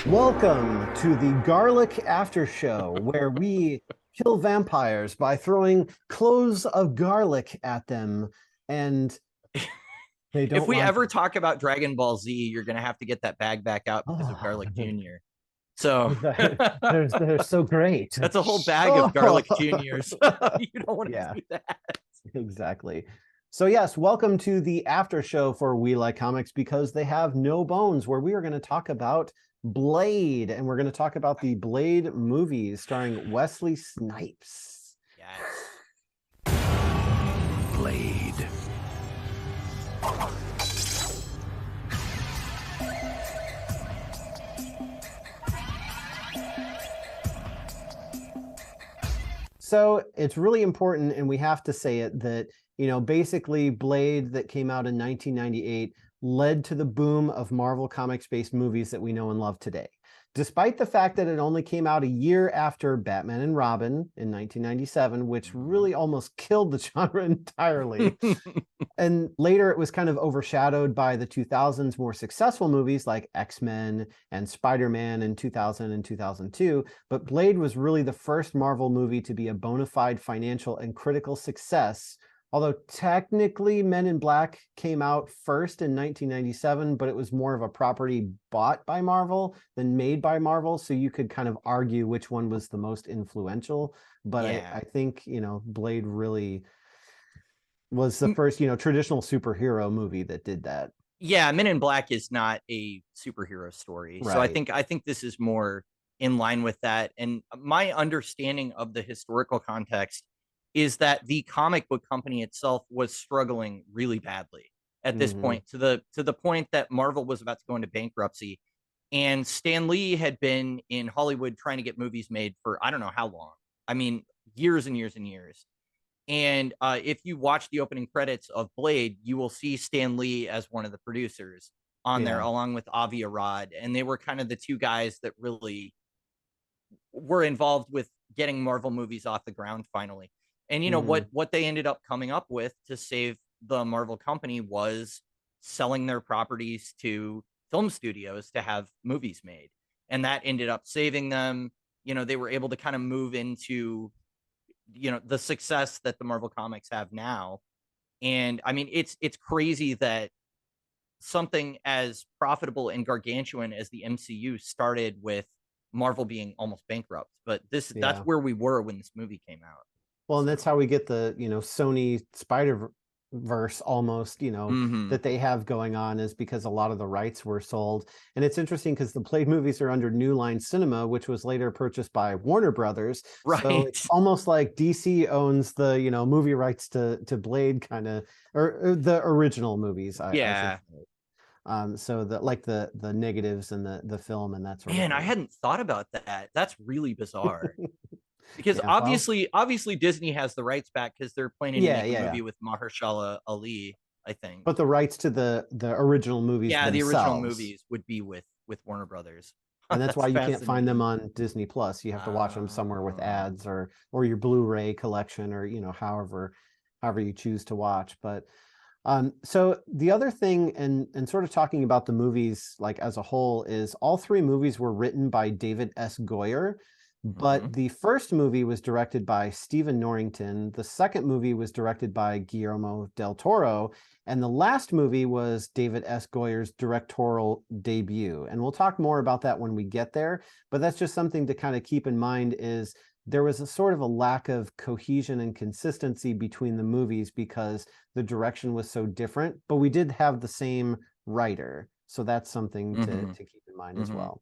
Welcome to the Garlic After Show, where we kill vampires by throwing cloves of garlic at them, and they don't. If we like ever it. talk about Dragon Ball Z, you're gonna have to get that bag back out because of Garlic Jr. So They're so great. that's a whole bag of Oh. Garlic Juniors. You don't want to Yeah, do that. exactly. So yes, welcome to the after show for We Like Comics Because They Have No Bones, where we are going to talk about Blade, and we're going to talk about the Blade movies starring Wesley Snipes. Yes. Blade. So it's really important, and we have to say it, that, basically Blade that came out in 1998 led to the boom of Marvel Comics-based movies that we know and love today. Despite the fact that it only came out a year after Batman and Robin in 1997, which really almost killed the genre entirely. And later it was kind of overshadowed by the 2000s more successful movies like X-Men and Spider-Man in 2000 and 2002. But Blade was really the first Marvel movie to be a bona fide financial and critical success. Although technically Men in Black came out first in 1997, but it was more of a property bought by Marvel than made by Marvel. So you could kind of argue which one was the most influential. But Yeah. I think, Blade really was the first, traditional superhero movie that did that. Yeah, Men in Black is not a superhero story. So I Right. think this is more in line with that. And my understanding of the historical context is that the comic book company itself was struggling really badly at this Mhm. point, to the point that Marvel was about to go into bankruptcy. And Stan Lee had been in Hollywood trying to get movies made for I don't know how long. I mean, years and years and years. And if you watch the opening credits of Blade, you will see Stan Lee as one of the producers on there, Yeah. along with Avi Arad. And they were kind of the two guys that really were involved with getting Marvel movies off the ground finally. And Mhm. what they ended up coming up with to save the Marvel company was selling their properties to film studios to have movies made. And that ended up saving them. They were able to kind of move into the success that the Marvel comics have now. And I mean, it's crazy that something as profitable and gargantuan as the MCU started with Marvel being almost bankrupt. But that's Yeah. where we were when this movie came out. Well, and So that's how we get the, Sony Spider-Verse almost, mhm. that they have going on, is because a lot of the rights were sold. And it's interesting because the Blade movies are under New Line Cinema, which was later purchased by Warner Brothers. So it's Right. almost like DC owns the, movie rights to Blade, kind of, or the original movies, I should Yeah. say. So the negatives and the film and that sort of Man, I thing. hadn't thought about that. That's really bizarre. Because Yeah, well, obviously Disney has the rights back because they're planning to yeah, make a yeah, yeah. movie with Mahershala Ali, I think. But the rights to the original movies Yeah, the original themselves, movies would be with Warner Brothers. and that's That's why you can't find them fascinating. on Disney Plus. You have to watch them somewhere with Oh. ads, or your Blu-ray collection, or however you choose to watch. But so the other thing, and sort of talking about the movies like as a whole, is all three movies were written by David S. Goyer. Mhm. But the first movie was directed by Stephen Norrington. The second movie was directed by Guillermo del Toro. And the last movie was David S. Goyer's directorial debut. And we'll talk more about that when we get there. But that's just something to kind of keep in mind, is there was a sort of a lack of cohesion and consistency between the movies because the direction was so different. But we did have the same writer. So that's something to Mhm. keep in mind as Mhm. well.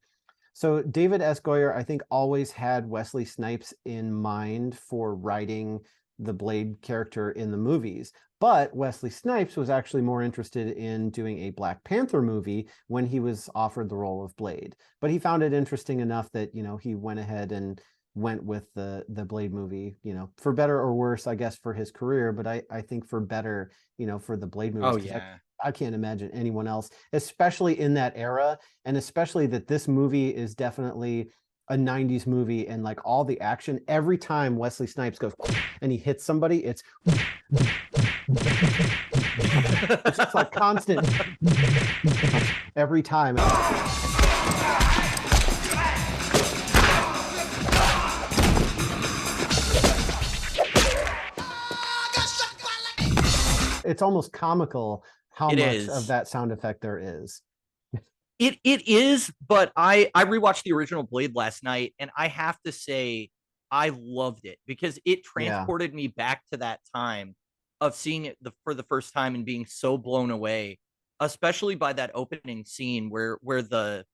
So David S. Goyer, I think, always had Wesley Snipes in mind for writing the Blade character in the movies. But Wesley Snipes was actually more interested in doing a Black Panther movie when he was offered the role of Blade. But he found it interesting enough that, he went ahead and went with the Blade movie, for better or worse, I guess, for his career. But I think for better, for the Blade movies, Oh because yeah. I can't imagine anyone else, especially in that era, and especially that this movie is definitely a 90s movie, and like all the action, every time Wesley Snipes goes and he hits somebody, it's just like constant every time. it's almost comical how It much of is. that sound effect there is. It is, but I rewatched the original Blade last night, and I have to say I loved it because it Yeah. transported me back to that time of seeing it for the first time and being so blown away, especially by that opening scene where the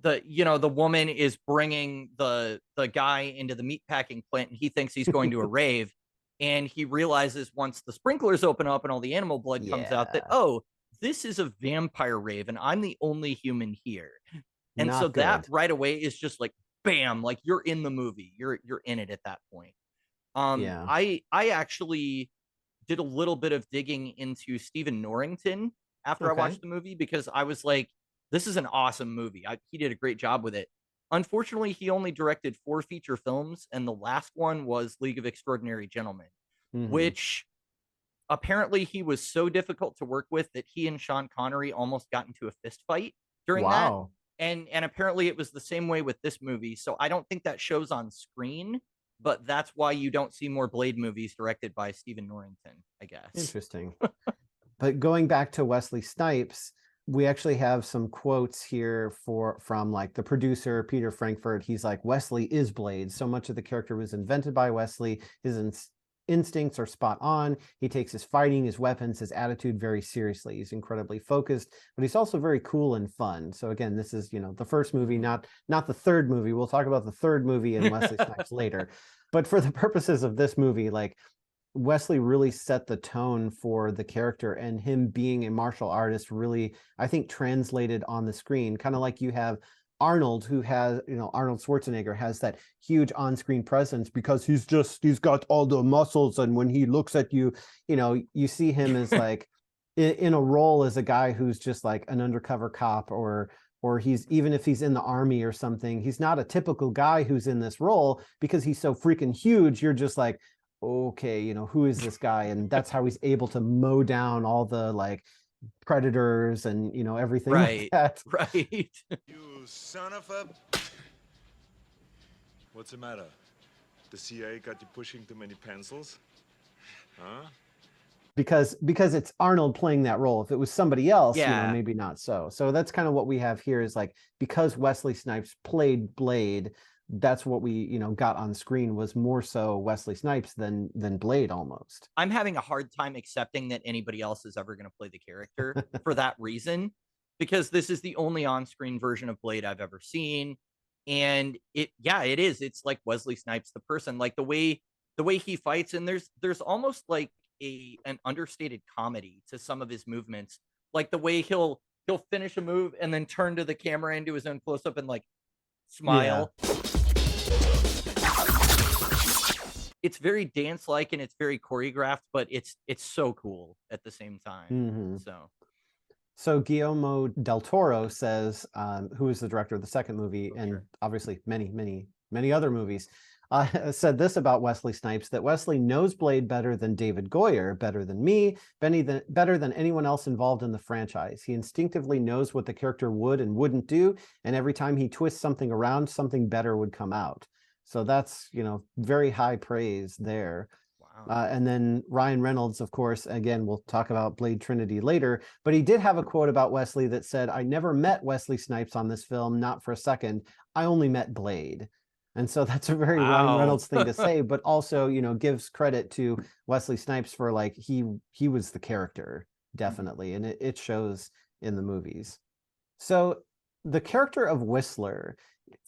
woman is bringing the guy into the meatpacking plant, and he thinks he's going to a rave, and he realizes once the sprinklers open up and all the animal blood comes out that, Yeah. oh, this is a vampire rave and I'm the only human here. And so Not that good. right away is just like bam, like you're in the movie. You're in it at that point. Yeah. I actually did a little bit of digging into Stephen Norrington after I Okay. watched the movie because I was like, this is an awesome movie. He did a great job with it. Unfortunately, he only directed 4 feature films, and the last one was League of Extraordinary Gentlemen, Hmm. which apparently he was so difficult to work with that he and Sean Connery almost got into a fist fight during that. Wow. And apparently it was the same way with this movie. So I don't think that shows on screen, but that's why you don't see more Blade movies directed by Stephen Norrington, I guess. Interesting. But going back to Wesley Snipes, we actually have some quotes here from like the producer Peter Frankfurt. He's like, Wesley is Blade. So much of the character was invented by Wesley. His instincts are spot on. He takes his fighting, his weapons, his attitude very seriously. He's incredibly focused, but he's also very cool and fun. So again, this is, the first movie, not the third movie. We'll talk about the third movie and Wesley Snipes later. But for the purposes of this movie, like, Wesley really set the tone for the character, and him being a martial artist really, I think, translated on the screen. Kind of like you have Arnold, who has, Arnold Schwarzenegger has that huge on-screen presence because he's got all the muscles, and when he looks at you, you see him as like in a role as a guy who's just like an undercover cop, or he's, even if he's in the army or something, he's not a typical guy who's in this role because he's so freaking huge. You're just like, okay, who is this guy? And that's how he's able to mow down all the like predators and everything like Right. that. Right. You son of a... What's the matter? The CIA got you pushing too many pencils? Huh? Because it's Arnold playing that role. If it was somebody else, Yeah. maybe not so. So that's kind of what we have here, is like, because Wesley Snipes played Blade, that's what we got on screen, was more so Wesley Snipes than Blade almost. I'm having a hard time accepting that anybody else is ever going to play the character for that reason, because this is the only on-screen version of Blade I've ever seen. And it is. It's like Wesley Snipes, the person, like the way he fights. And there's almost like an understated comedy to some of his movements. Like the way he'll finish a move and then turn to the camera and do his own close up and like smile. Yeah. It's very dance-like and it's very choreographed, but it's so cool at the same time. Mm-hmm. So Guillermo del Toro says, who is the director of the second movie, and obviously many other movies, said this about Wesley Snipes, that Wesley knows Blade better than David Goyer, better than me, better than anyone else involved in the franchise. He instinctively knows what the character would and wouldn't do, and every time he twists something around, something better would come out. So that's, very high praise there. wow. And then Ryan Reynolds, of course, again, we'll talk about Blade Trinity later, but he did have a quote about Wesley that said, I never met Wesley Snipes on this film, not for a second. I only met Blade. And so that's a very Ryan Reynolds thing to say, but also, gives credit to Wesley Snipes for like, he was the character, definitely. And it shows in the movies. So the character of Whistler,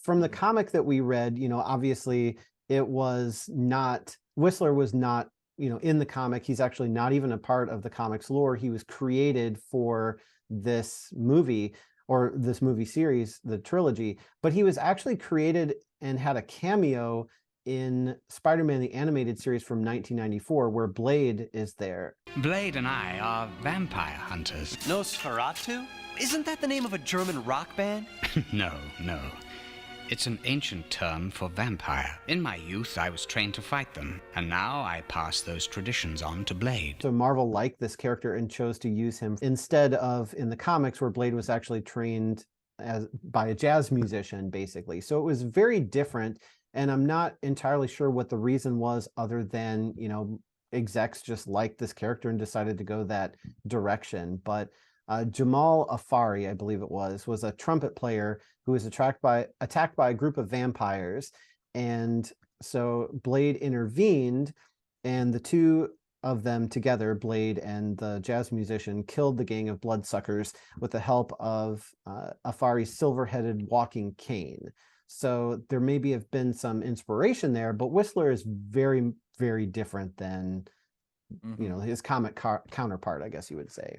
from the comic that we read, obviously Whistler was not, in the comic. He's actually not even a part of the comic's lore. He was created for this movie, or this movie series, the trilogy, but he was actually created and had a cameo in Spider-Man the Animated Series from 1994, where Blade is there. Blade and I are vampire hunters. Nosferatu? Isn't that the name of a German rock band? No. It's an ancient term for vampire. In my youth, I was trained to fight them, and now I pass those traditions on to Blade. So Marvel liked this character and chose to use him instead of in the comics, where Blade was actually trained by a jazz musician, basically. So it was very different, and I'm not entirely sure what the reason was, other than, execs just liked this character and decided to go that direction. But Jamal Afari, I believe it was a trumpet player who was attacked by a group of vampires. And so Blade intervened, and the two of them together, Blade and the jazz musician, killed the gang of bloodsuckers with the help of Afari's silver-headed walking cane. So there maybe have been some inspiration there, but Whistler is very, very different than, you know, his comic counterpart, I guess you would say.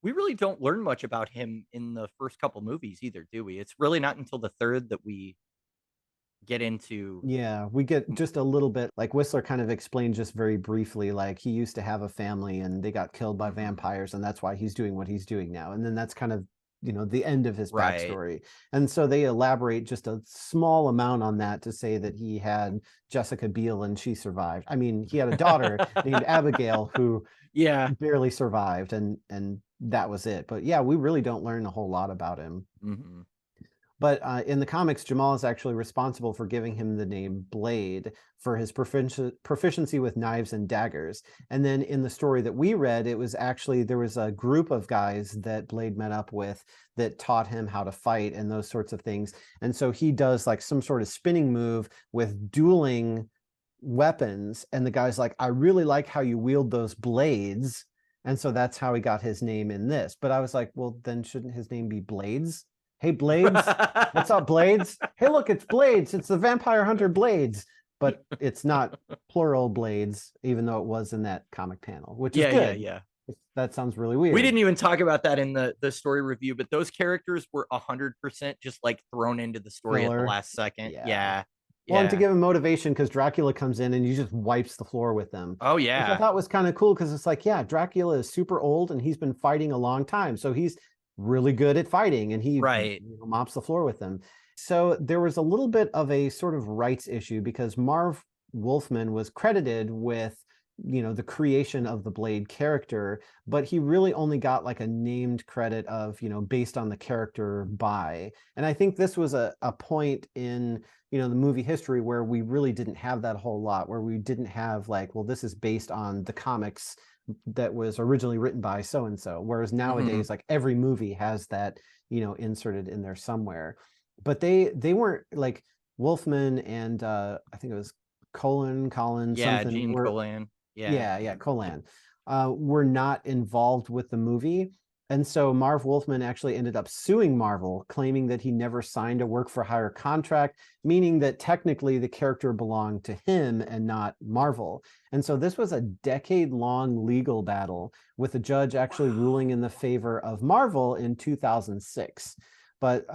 We really don't learn much about him in the first couple movies either, do we? It's really not until the third that we get into. Yeah, we get just a little bit, like Whistler kind of explained just very briefly, like he used to have a family and they got killed by vampires, and that's why he's doing what he's doing now. And then that's kind of, you know, the end of his backstory. And so they elaborate just a small amount on that to say that he had Jessica Biel and she survived. I mean, he had a daughter named Abigail who barely survived, and that was it. But yeah, we really don't learn a whole lot about him. But in the comics, Jamal is actually responsible for giving him the name Blade for his proficiency with knives and daggers. And then in the story that we read, it was actually, there was a group of guys that Blade met up with that taught him how to fight and those sorts of things. And so he does like some sort of spinning move with dueling weapons. And the guy's like, I really like how you wield those blades. And so that's how he got his name in this. But I was like, well, then shouldn't his name be Blades? Hey, Blades. What's up, Blades? Hey, look, it's Blades. It's the vampire hunter Blades. But it's not plural Blades, even though it was in that comic panel, which is good. That sounds really weird. We didn't even talk about that in the story review, but those characters were 100% just like thrown into the story at the last second. Well, and to give him motivation, because Dracula comes in and he just wipes the floor with them. Oh, which I thought was kind of cool, because it's like, yeah, Dracula is super old and he's been fighting a long time. So he's really good at fighting, and he you know, mops the floor with them. So there was a little bit of a sort of rights issue, because Marv Wolfman was credited with, you know, the creation of the Blade character, but he really only got like a named credit of, you know, based on the character by. And I think this was a point in, you know, the movie history where we really didn't have that whole lot, where we didn't have like, well, this is based on the comics that was originally written by so-and-so, whereas nowadays like every movie has that, you know, inserted in there somewhere. But they weren't like Wolfman and I think it was Colin Gene Colan Colan were not involved with the movie. And so Marv Wolfman actually ended up suing Marvel, claiming that he never signed a work for hire contract, meaning that technically the character belonged to him and not Marvel. And so this was a decade-long legal battle, with the judge actually ruling in the favor of Marvel in 2006. But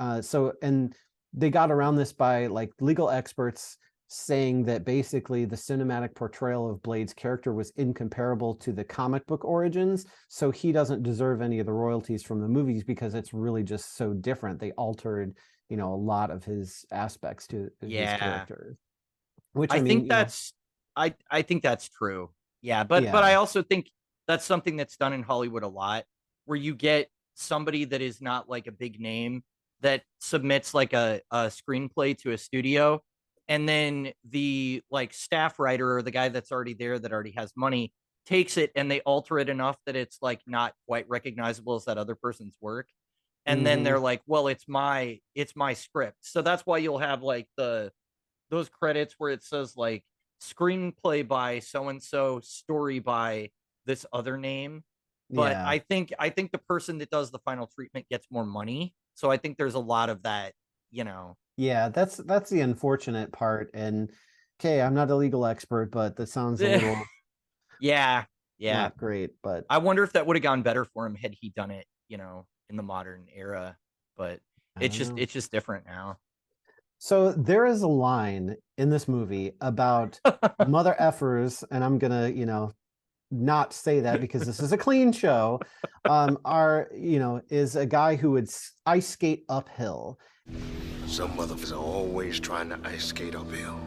and they got around this by like legal experts saying that basically the cinematic portrayal of Blade's character was incomparable to the comic book origins, so he doesn't deserve any of the royalties from the movies because it's really just so different. They altered, you know, a lot of his aspects to his character. Which I mean, I think that's true. But I also think that's something that's done in Hollywood a lot, where you get somebody that is not like a big name that submits like a screenplay to a studio, and then the like staff writer or the guy that's already there that already has money takes it and they alter it enough that it's like not quite recognizable as that other person's work. And then they're like, well, it's my script. So that's why you'll have like those credits where it says like screenplay by so-and-so, story by this other name. But I think the person that does the final treatment gets more money. So I think there's a lot of that, you know. Yeah, that's the unfortunate part. And okay, I'm not a legal expert, but that sounds a little not great. But I wonder if that would have gone better for him had he done it, you know, in the modern era. But it's just different now. So there is a line in this movie about mother effers, and I'm gonna, you know, not say that because this is a clean show. Is a guy who would ice skate uphill. Some motherfuckers are always trying to ice skate uphill.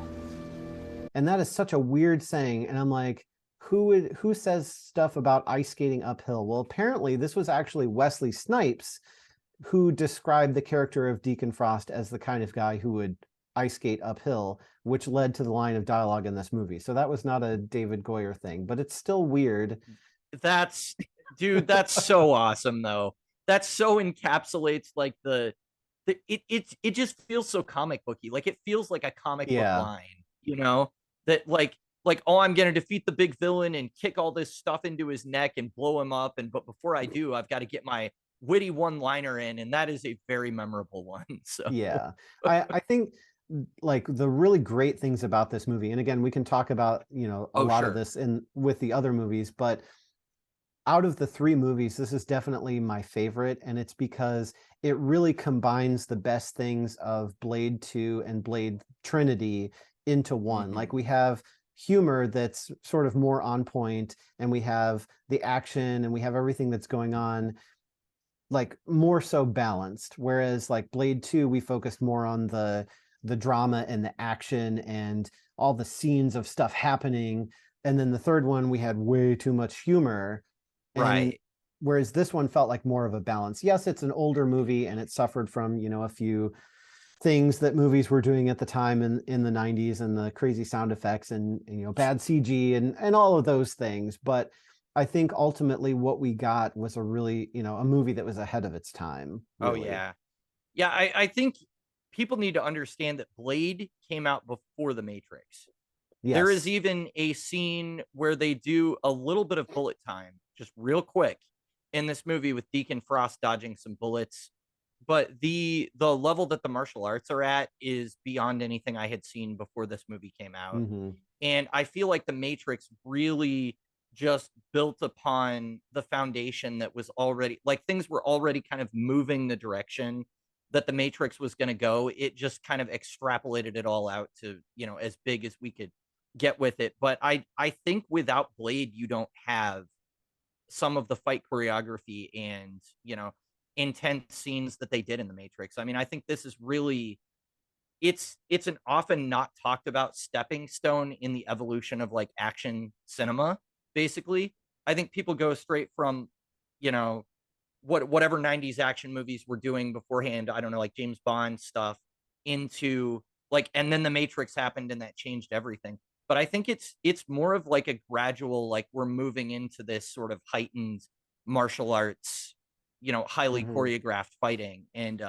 And that is such a weird saying. And I'm like, who says stuff about ice skating uphill? Well, apparently this was actually Wesley Snipes who described the character of Deacon Frost as the kind of guy who would ice skate uphill, which led to the line of dialogue in this movie. So that was not a David Goyer thing, but it's still weird. That's dude, that's so awesome though. That so encapsulates like it just feels so comic booky. Like it feels like a comic book Yeah. line, you know, that like oh, I'm gonna defeat the big villain and kick all this stuff into his neck and blow him up, and but before I do, I've got to get my witty one-liner in, and that is a very memorable one. So Yeah. I think like the really great things about this movie, and again, we can talk about, you know, a oh lot of sure. this in with the other movies, but out of the three movies, this is definitely my favorite, and it's because it really combines the best things of Blade 2 and Blade Trinity into one. Like we have humor that's sort of more on point, and we have the action, and we have everything that's going on like more so balanced. Whereas like Blade 2, we focused more on the drama and the action and all the scenes of stuff happening. And then the third one, we had way too much humor. And Right. whereas this one felt like more of a balance. Yes, it's an older movie and it suffered from, you know, a few things that movies were doing at the time in the 90s, and the crazy sound effects and you know, bad CG and all of those things. But I think ultimately what we got was a really, you know, a movie that was ahead of its time, Oh really. yeah. Yeah, I think people need to understand that Blade came out before The Matrix. There is Yes. even a scene where they do a little bit of bullet time, just real quick, in this movie with Deacon Frost dodging some bullets. But the level that the martial arts are at is beyond anything I had seen before this movie came out. Hmm. And I feel like The Matrix really just built upon the foundation that was already like things were already kind of moving the direction that The Matrix was going to go. It just kind of extrapolated it all out to, you know, as big as we could get with it. But I think without Blade, you don't have some of the fight choreography and, you know, intense scenes that they did in The Matrix. I mean, I think this is really it's an often not talked about stepping stone in the evolution of like action cinema. Basically, I think people go straight from, you know, whatever 90s action movies were doing beforehand, I don't know, like James Bond stuff, into like, and then The Matrix happened and that changed everything. But I think it's more of like a gradual, like we're moving into this sort of heightened martial arts, you know, highly Hmm. choreographed fighting. And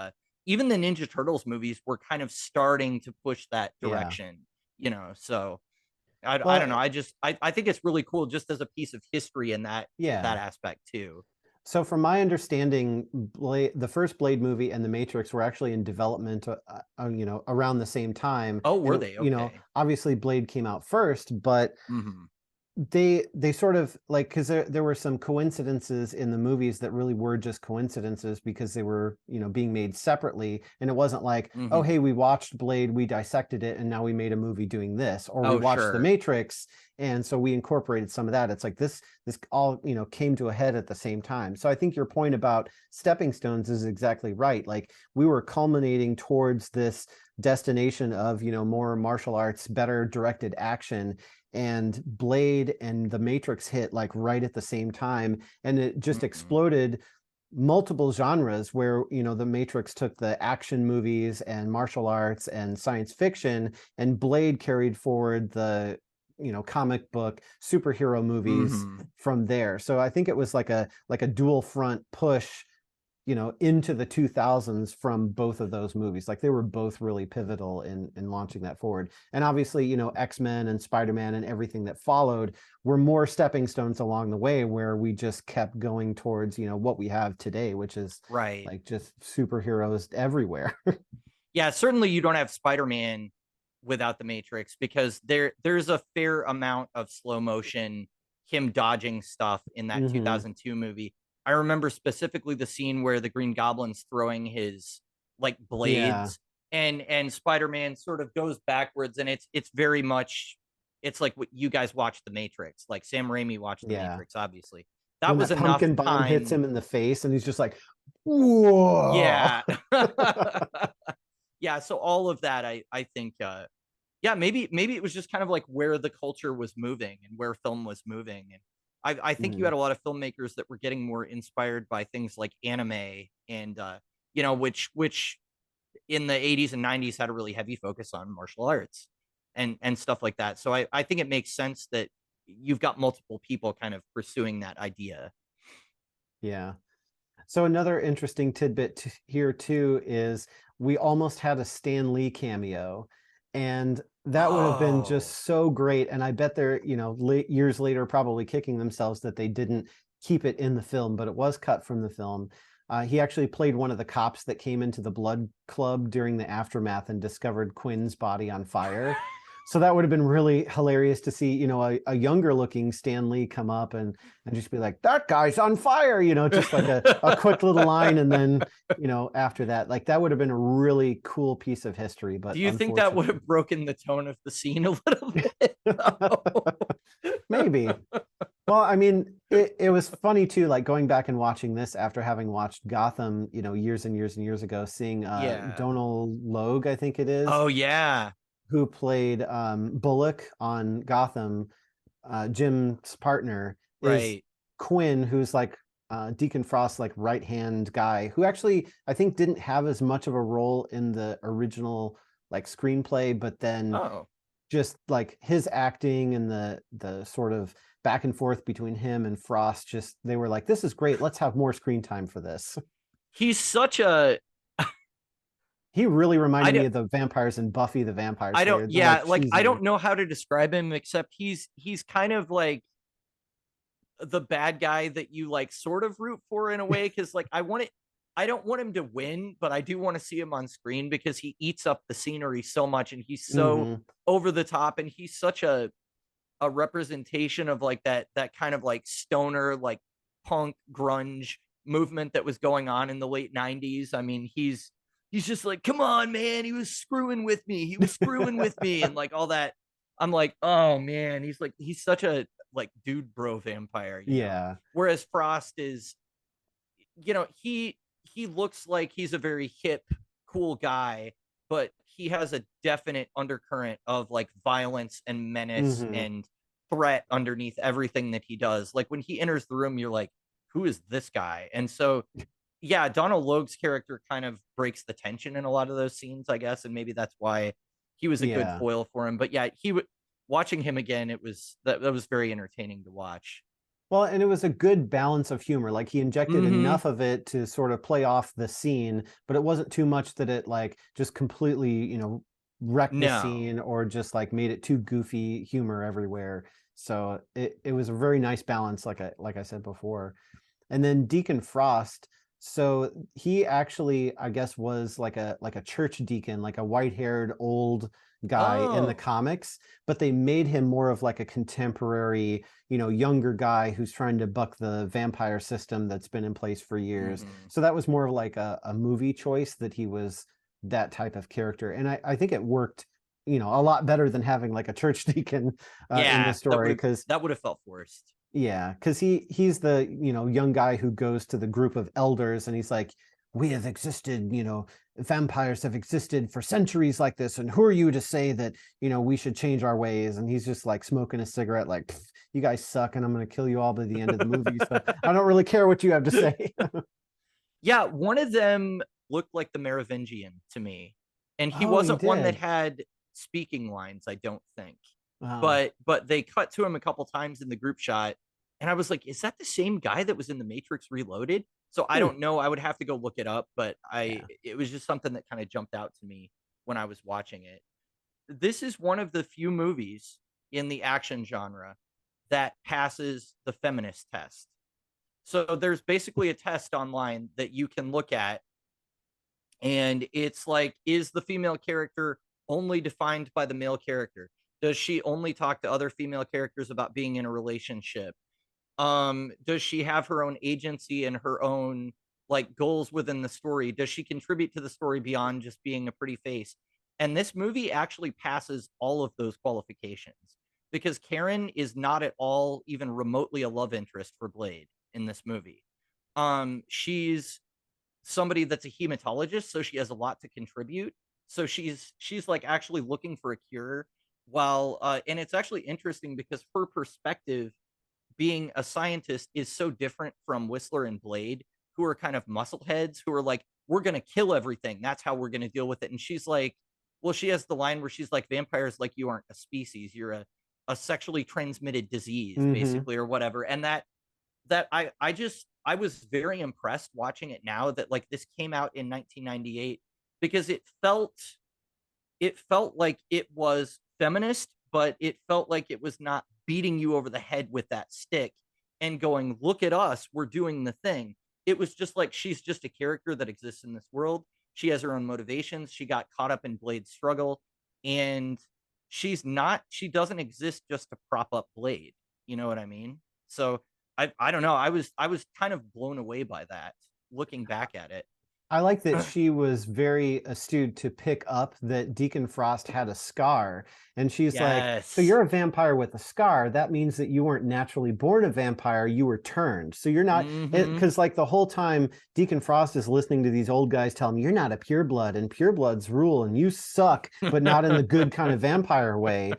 even the Ninja Turtles movies were kind of starting to push that Yeah. direction, you know. So I Well, don't know. I think it's really cool just as a piece of history in that yeah. aspect too. So from my understanding, the first Blade movie and The Matrix were actually in development, you know, around the same time. Oh, were And, they? you know, Okay. obviously Blade came out first, but Mhm. they sort of like, because there were some coincidences in the movies that really were just coincidences because they were, you know, being made separately, and it wasn't like, oh Mhm. hey, we watched Blade, we dissected it, and now we made a movie doing this, or we Oh, watched The sure. Matrix and so we incorporated some of that. It's like this all, you know, came to a head at the same time. So I think your point about stepping stones is exactly right. Like we were culminating towards this destination of, you know, more martial arts, better directed action, and Blade and The Matrix hit like right at the same time, and it just Mhm. exploded multiple genres where, you know, The Matrix took the action movies and martial arts and science fiction, and Blade carried forward the, you know, comic book superhero movies Mhm. from there. So I think it was like a dual front push, you know, into the 2000s from both of those movies. Like they were both really pivotal in launching that forward. And obviously, you know, X-Men and Spider-Man and everything that followed were more stepping stones along the way, where we just kept going towards, you know, what we have today, which is Right. like just superheroes everywhere. Yeah, certainly you don't have Spider-Man without The Matrix because there's a fair amount of slow motion, him dodging stuff in that Hmm. 2002 movie. I remember specifically the scene where the Green Goblin's throwing his like Yeah. blades, and Spider-Man sort of goes backwards, and it's very much it's like what you guys watched The Matrix, like Sam Raimi watched The Yeah. Matrix, obviously. That When was that enough pumpkin bomb hits time. him in the face and he's just like, whoa. Yeah. Yeah, so all of that I think yeah, maybe it was just kind of like where the culture was moving and where film was moving. And I think you Mhm. had a lot of filmmakers that were getting more inspired by things like anime and you know, which in the 80s and 90s had a really heavy focus on martial arts and stuff like that. So I think it makes sense that you've got multiple people kind of pursuing that idea. Yeah. So another interesting tidbit here too is we almost had a Stan Lee cameo, and that would have been just so great. And I bet they're, you know, years later probably kicking themselves that they didn't keep it in the film, but it was cut from the film. He actually played one of the cops that came into the Blood Club during the aftermath and discovered Quinn's body on fire. So that would have been really hilarious to see, you know, a younger looking Stan Lee come up and just be like, that guy's on fire, you know, just like a quick little line. And then, you know, after that, like that would have been a really cool piece of history. But do you think that would have broken the tone of the scene a little bit? Maybe. Well, I mean, it was funny too, like going back and watching this after having watched Gotham, you know, years and years and years ago, seeing Donal Logue, I think it is. Oh, yeah. Who played Bullock on Gotham, Jim's partner, is Quinn, who's like Deacon Frost's like right-hand guy, who actually I think didn't have as much of a role in the original like screenplay, but then just like his acting and the sort of back and forth between him and Frost, just they were like, this is great, let's have more screen time for this. He's such a he really reminded me of the vampires in Buffy the Vampire Slayer. I don't, yeah, like I don't know how to describe him except he's kind of like the bad guy that you like sort of root for in a way, because like I don't want him to win, but I do want to see him on screen because he eats up the scenery so much and he's so over the top, and he's such a representation of like that kind of like stoner, like punk grunge movement that was going on in the late 90s. I mean, he's just like, come on, man, he was screwing with me, and like all that. I'm like, oh man, he's such a like dude bro vampire, you know? Whereas Frost is, you know, he looks like he's a very hip, cool guy, but he has a definite undercurrent of like violence and menace and threat underneath everything that he does. Like when he enters the room, you're like, who is this guy? And so yeah, Donal Logue's character kind of breaks the tension in a lot of those scenes, I guess, and maybe that's why he was a good foil for him. But yeah, watching him again, that was very entertaining to watch. Well, and it was a good balance of humor. Like he injected enough of it to sort of play off the scene, but it wasn't too much that it like just completely, you know, wrecked the scene or just like made it too goofy humor everywhere. So it was a very nice balance, like I said before. And then Deacon Frost, so he actually, I guess, was like a church deacon, like a white-haired old guy in the comics, but they made him more of like a contemporary, you know, younger guy who's trying to buck the vampire system that's been in place for years. So that was more of like a movie choice, that he was that type of character. And I think it worked, you know, a lot better than having like a church deacon in the story, because that would have felt forced. Yeah, because he's the, you know, young guy who goes to the group of elders and he's like, we have existed, you know, vampires have existed for centuries like this, and who are you to say that, you know, we should change our ways? And he's just like smoking a cigarette like, you guys suck and I'm going to kill you all by the end of the movie, so I don't really care what you have to say. Yeah, one of them looked like the Merovingian to me, and he wasn't one that had speaking lines, I don't think. But they cut to him a couple times in the group shot, and I was like, is that the same guy that was in the Matrix Reloaded? So I don't know. I would have to go look it up, but it was just something that kind of jumped out to me when I was watching it. This is one of the few movies in the action genre that passes the feminist test. So there's basically a test online that you can look at, and it's like, is the female character only defined by the male character? Does she only talk to other female characters about being in a relationship? Does she have her own agency and her own like goals within the story? Does she contribute to the story beyond just being a pretty face? And this movie actually passes all of those qualifications, because Karen is not at all even remotely a love interest for Blade in this movie. She's somebody that's a hematologist, so she has a lot to contribute. So she's like actually looking for a cure, while and it's actually interesting because her perspective being a scientist is so different from Whistler and Blade, who are kind of muscle heads, who are like, we're going to kill everything. That's how we're going to deal with it. And she's like, well, she has the line where she's like, vampires, like, you aren't a species. You're a sexually transmitted disease, basically, or whatever. And that I was very impressed watching it now that like this came out in 1998, because it felt like it was feminist, but it felt like it was not beating you over the head with that stick and going, look at us, we're doing the thing. It was just like, she's just a character that exists in this world. She has her own motivations. She got caught up in Blade's struggle, and she doesn't exist just to prop up Blade. You know what I mean? So I don't know. I was kind of blown away by that, looking back at it. I like that she was very astute to pick up that Deacon Frost had a scar. And she's like, so you're a vampire with a scar. That means that you weren't naturally born a vampire. You were turned. So you're not, because like the whole time Deacon Frost is listening to these old guys tell him, you're not a pureblood and purebloods rule and you suck, but not in the good kind of vampire way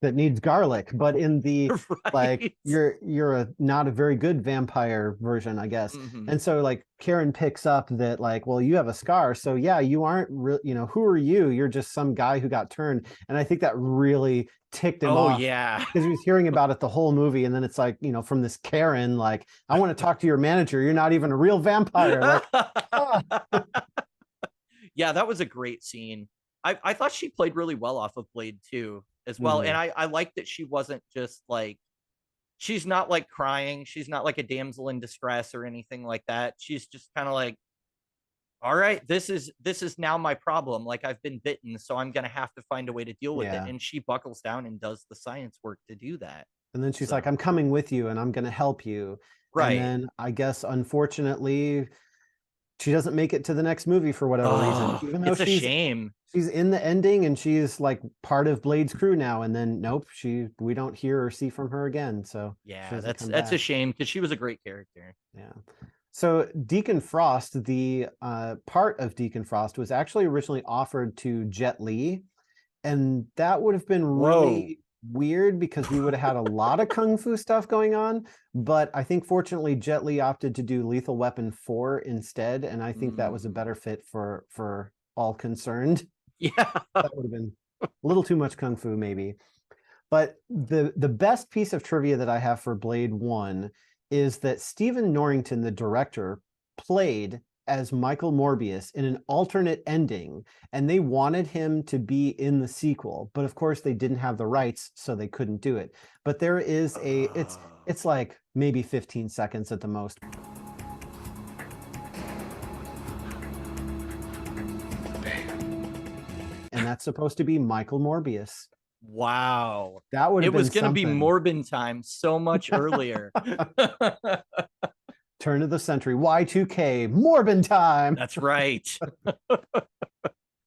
that needs garlic, but in the like you're not a very good vampire version, I guess. And so like Karen picks up that like, well, you have a scar, so yeah, you aren't who are you? You're just some guy who got turned. And I think that really ticked him off. Because he was hearing about it the whole movie, and then it's like, from this Karen, like, I want to talk to your manager, you're not even a real vampire. Like, yeah, that was a great scene. I thought she played really well off of Blade too, as well. And I like that she wasn't just like, she's not like crying. She's not like a damsel in distress or anything like that. She's just kind of like, all right, this is now my problem. Like, I've been bitten, so I'm going to have to find a way to deal with it. And she buckles down and does the science work to do that. And then she's like, I'm coming with you and I'm going to help you. Right. And then I guess, unfortunately, she doesn't make it to the next movie for whatever reason. Even though it's a shame. She's in the ending and she's like part of Blade's crew now. And then nope, we don't hear or see from her again. So yeah, that's a shame, because she was a great character. Yeah. So Deacon Frost, the part of Deacon Frost was actually originally offered to Jet Li, and that would have been really weird because we would have had a lot of kung fu stuff going on. But I think fortunately Jet Li opted to do Lethal Weapon 4 instead, and I think that was a better fit for all concerned. Yeah, that would have been a little too much kung fu maybe. But the best piece of trivia that I have for Blade 1 is that Stephen Norrington, the director, played as Michael Morbius in an alternate ending, and they wanted him to be in the sequel, but of course they didn't have the rights, so they couldn't do it. But there is it's like maybe 15 seconds at the most. And that's supposed to be Michael Morbius. Wow. That would have been It was going to be Morbin time so much earlier. Turn of the century, Y2K, Morbin time. That's right.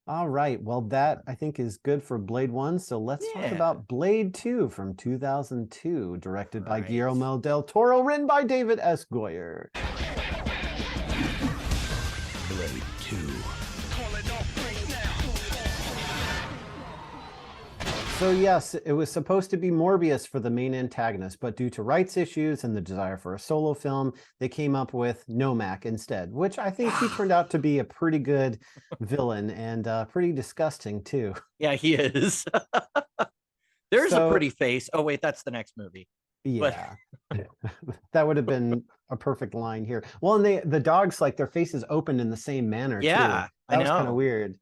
All right. Well, that I think is good for Blade 1. So let's talk about Blade 2 from 2002, directed by Guillermo del Toro, written by David S. Goyer. Blade 2. So yes, it was supposed to be Morbius for the main antagonist, but due to rights issues and the desire for a solo film, they came up with Nomak instead, which I think he turned out to be a pretty good villain and pretty disgusting too. Yeah, he is. There's a pretty face. Oh wait, that's the next movie. Yeah, that would have been a perfect line here. Well, and the dogs, like their faces opened in the same manner. Yeah, too. That was kind of weird.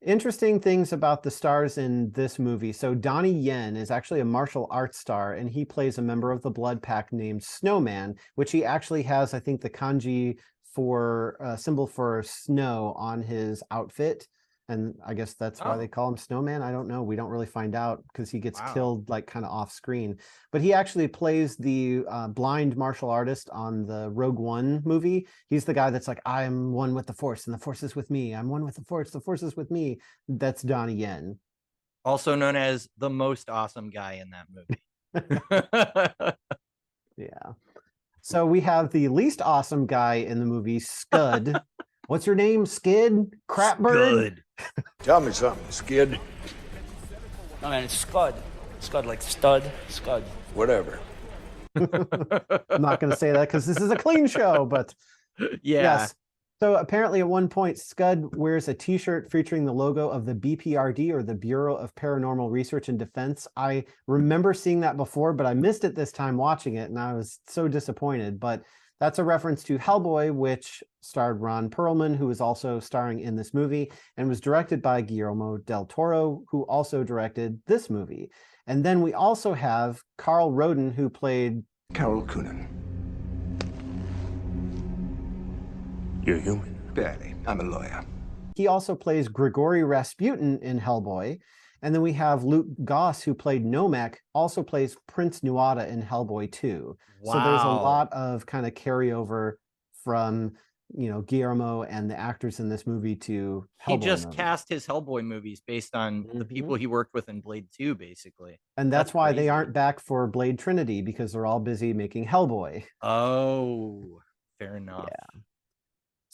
Interesting things about the stars in this movie. So Donnie Yen is actually a martial arts star, and he plays a member of the Blood Pack named Snowman, which he actually has, I think, the kanji for symbol for snow on his outfit. And I guess that's why they call him Snowman. I don't know. We don't really find out because he gets killed like kind of off screen. But he actually plays the blind martial artist on the Rogue One movie. He's the guy that's like, I'm one with the Force and the Force is with me. I'm one with the Force is with me. That's Donnie Yen. Also known as the most awesome guy in that movie. Yeah. So we have the least awesome guy in the movie, Scud. What's your name? Skid? Crapbird? Tell me something, Skid. No, man, it's Scud. Scud like stud, Scud. Whatever. I'm not going to say that because this is a clean show, but yes. So apparently at one point, Scud wears a t-shirt featuring the logo of the BPRD, or the Bureau of Paranormal Research and Defense. I remember seeing that before, but I missed it this time watching it, and I was so disappointed. But that's a reference to Hellboy, which starred Ron Perlman, who is also starring in this movie, and was directed by Guillermo del Toro, who also directed this movie. And then we also have Carl Roden, who played Carol Coonan. You're human. Barely. I'm a lawyer. He also plays Grigory Rasputin in Hellboy. And then we have Luke Goss, who played Nomek, also plays Prince Nuada in Hellboy 2. Wow. So there's a lot of kind of carryover from, you know, Guillermo and the actors in this movie to Hellboy. He just movies. cast his Hellboy movies based on the people he worked with in Blade 2, basically. And that's why crazy. they aren't back for Blade Trinity, because they're all busy making Hellboy. Oh, fair enough. Yeah.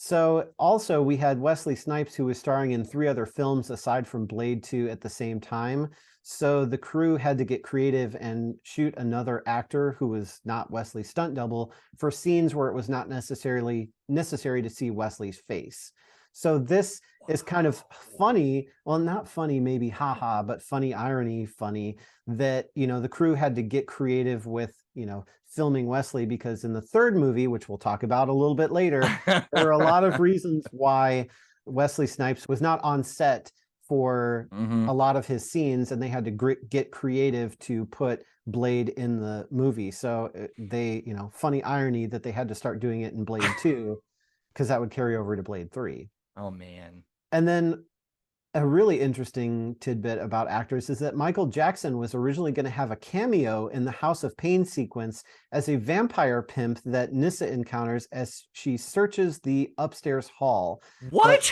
So also we had Wesley Snipes, who was starring in 3 other films aside from Blade 2 at the same time. So the crew had to get creative and shoot another actor who was not Wesley's stunt double for scenes where it was not necessarily necessary to see Wesley's face. So this is kind of funny. Well, not funny, maybe haha, but funny irony, funny that, you know, the crew had to get creative with, you know, filming Wesley, because in the 3rd movie, which we'll talk about a little bit later, there are a lot of reasons why Wesley Snipes was not on set for a lot of his scenes, and they had to get creative to put Blade in the movie. So they, you know, funny irony that they had to start doing it in Blade 2, because that would carry over to Blade 3. Oh, man. And then a really interesting tidbit about actors is that Michael Jackson was originally going to have a cameo in the House of Pain sequence as a vampire pimp that Nyssa encounters as she searches the upstairs hall. What?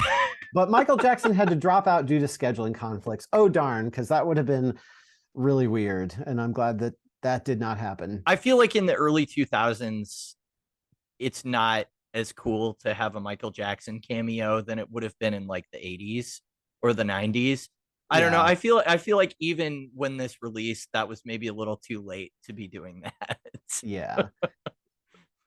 But Michael Jackson had to drop out due to scheduling conflicts. Oh, darn, because that would have been really weird. And I'm glad that that did not happen. I feel like in the early 2000s, it's not as cool to have a Michael Jackson cameo than it would have been in like the 80s or the 90s. I don't know. I feel like even when this released, that was maybe a little too late to be doing that. Yeah.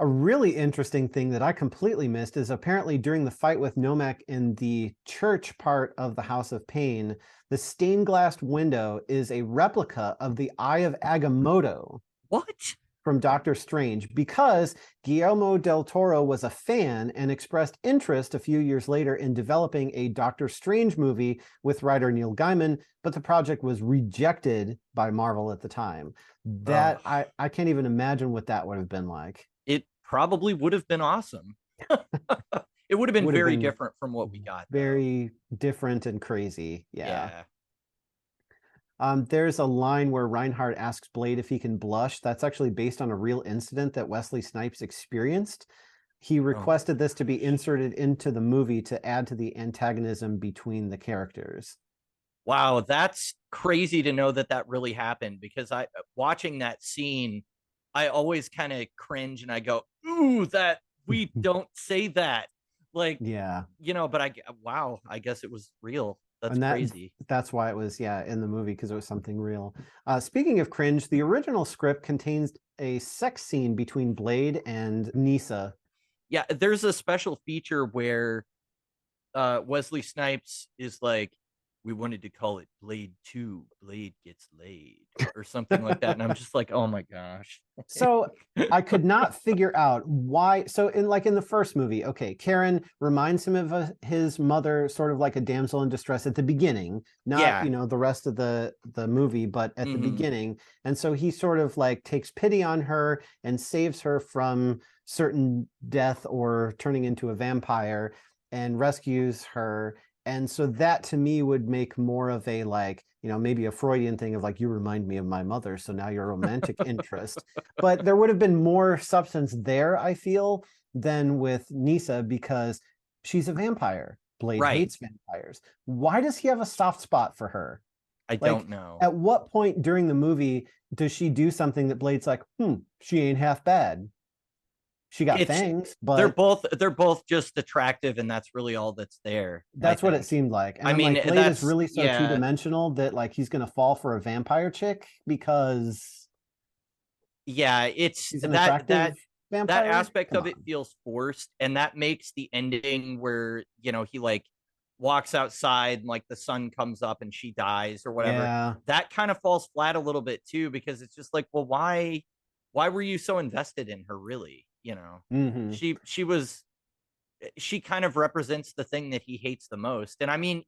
A really interesting thing that I completely missed is apparently during the fight with Nomek in the church part of the House of Pain, the stained glass window is a replica of the Eye of Agamotto. What? From Doctor Strange, because Guillermo del Toro was a fan and expressed interest a few years later in developing a Doctor Strange movie with writer Neil Gaiman, but the project was rejected by Marvel at the time. That I can't even imagine what that would have been like. It probably would have been awesome. It would have been very different from what we got. Very different and crazy. Yeah. There's a line where Reinhardt asks Blade if he can blush. That's actually based on a real incident that Wesley Snipes experienced. He requested this to be inserted into the movie to add to the antagonism between the characters. Wow, that's crazy to know that that really happened, because watching that scene, I always kind of cringe and I go, ooh, that we don't say that. Like, yeah, you know, but I guess it was real. That's crazy. That's why it was, in the movie, because it was something real. Speaking of cringe, the original script contains a sex scene between Blade and Nyssa. Yeah, there's a special feature where Wesley Snipes is like, we wanted to call it Blade 2, Blade Gets Laid, or something like that. And I'm just like, oh my gosh. So I could not figure out why. So in the first movie, okay, Karen reminds him of his mother, sort of like a damsel in distress at the beginning, not, the rest of the movie, but at the beginning. And so he sort of like takes pity on her and saves her from certain death or turning into a vampire and rescues her. And so that to me would make more of a maybe a Freudian thing of like, you remind me of my mother, so now you're a romantic interest. But there would have been more substance there, I feel, than with Nyssa, because she's a vampire. Blade hates vampires. Why does he have a soft spot for her? I don't know. At what point during the movie does she do something that Blade's like, she ain't half bad? She got fangs, but they're both just attractive, and that's really all that's there. That's what it seemed like. And Blade is really so two-dimensional that like he's gonna fall for a vampire chick because it's she's that vampire. That aspect Come of it on. feels forced, and that makes the ending where, you know, he like walks outside and like the sun comes up and she dies or whatever. Yeah. That kind of falls flat a little bit too, because it's just like, well, why were you so invested in her, really? You know, Hmm. she kind of represents the thing that he hates the most. And I mean,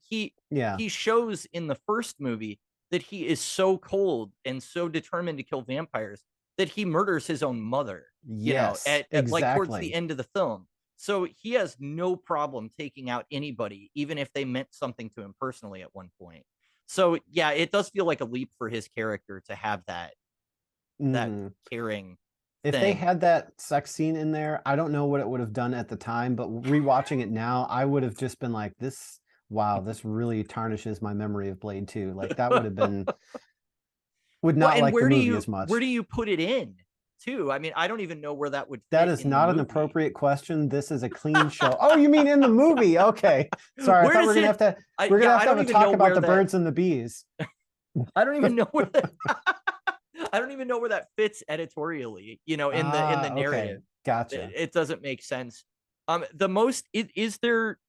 Yeah. he shows in the first movie that he is so cold and so determined to kill vampires that he murders his own mother, you know, Yes, at like towards the exactly. end of the film. So he has no problem taking out anybody, even if they meant something to him personally at one point. So yeah, it does feel like a leap for his character to have that Hmm. caring If they thing. had that sex scene in there, I don't know what it would have done at the time, but rewatching it now, I would have just been like, this, wow, this really tarnishes my memory of Blade 2. Like that would have been, would Well, not and like the movie as where much. do you put it in too? I mean, I don't even know where that would That fit is in the not an movie. appropriate question. This is a clean show. Oh, you mean in the movie? Okay. Sorry, I Where thought does it? we're gonna Yeah, have I to have don't a even know talk about where the that. birds and the bees. I don't even know where that. I don't even know where that fits editorially. You know, in the Ah, okay. narrative, Gotcha. it doesn't make sense. The most is there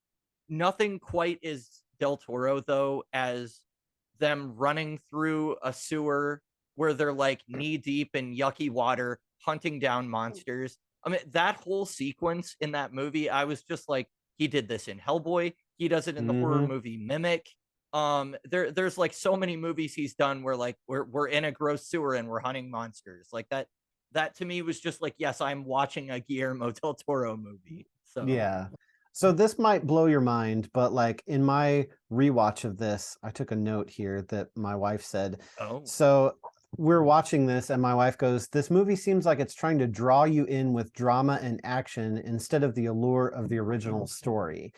nothing quite as Del Toro though as them running through a sewer where they're like knee deep in yucky water hunting down monsters. I mean, that whole sequence in that movie, I was just like, he did this in Hellboy. He does it in the horror Hmm. movie Mimic. There's like so many movies he's done where like we're in a gross sewer and we're hunting monsters. Like that to me was just like, yes, I'm watching a Guillermo del Toro movie. So Yeah. So this might blow your mind, but like in my rewatch of this, I took a note here that my wife said. oh So we're watching this, and my wife goes, "This movie seems like it's trying to draw you in with drama and action instead of the allure of the original story."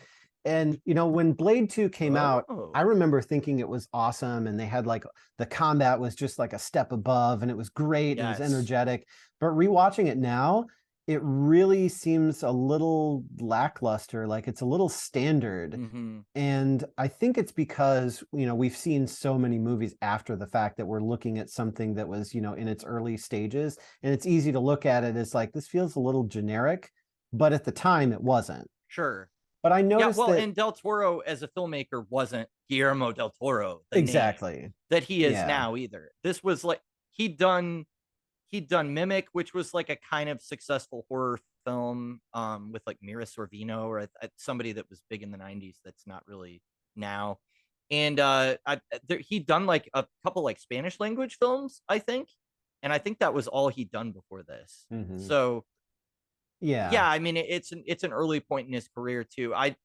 And you know, when Blade 2 came out, I oh remember thinking it was awesome, and they had like the combat was just like a step above, and it was great, and it was yes. energetic. But rewatching it now, it really seems a little lackluster, like it's a little standard. Mm-hmm. And I think it's because, you know, we've seen so many movies after the fact that we're looking at something that was, you know, in its early stages. And it's easy to look at it as like, this feels a little generic, but at the time it wasn't. Sure. But I Yeah, noticed well, that and Del Toro as a filmmaker wasn't Guillermo del Toro, the name exactly. that he is Yeah. now either. This was like he'd done Mimic, which was like a kind of successful horror film with like Mira Sorvino or somebody that was big in the 90s that's not really now. And he'd done like a couple like Spanish language films, I think. And I think that was all he'd done before this. Hmm. So Yeah. yeah, I mean it's an early point in his career too. I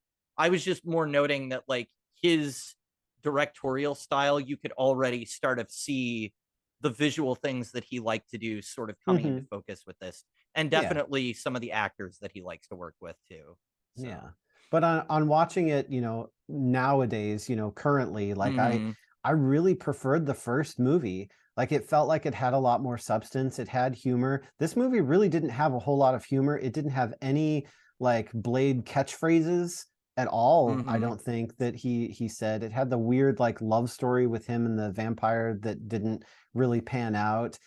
was just more noting that like his directorial style, you could already start to see the visual things that he liked to do sort of coming into Hmm. focus with this, and Yeah. definitely some of the actors that he likes to work with too. So Yeah. But on watching it, you know, nowadays, you know, currently, like mhm. I really preferred the first movie. Like it felt like it had a lot more substance. It had humor. This movie really didn't have a whole lot of humor. It didn't have any like Blade catchphrases at all. I Mhm. don't think that he said. It had the weird like love story with him and the vampire that didn't really pan out.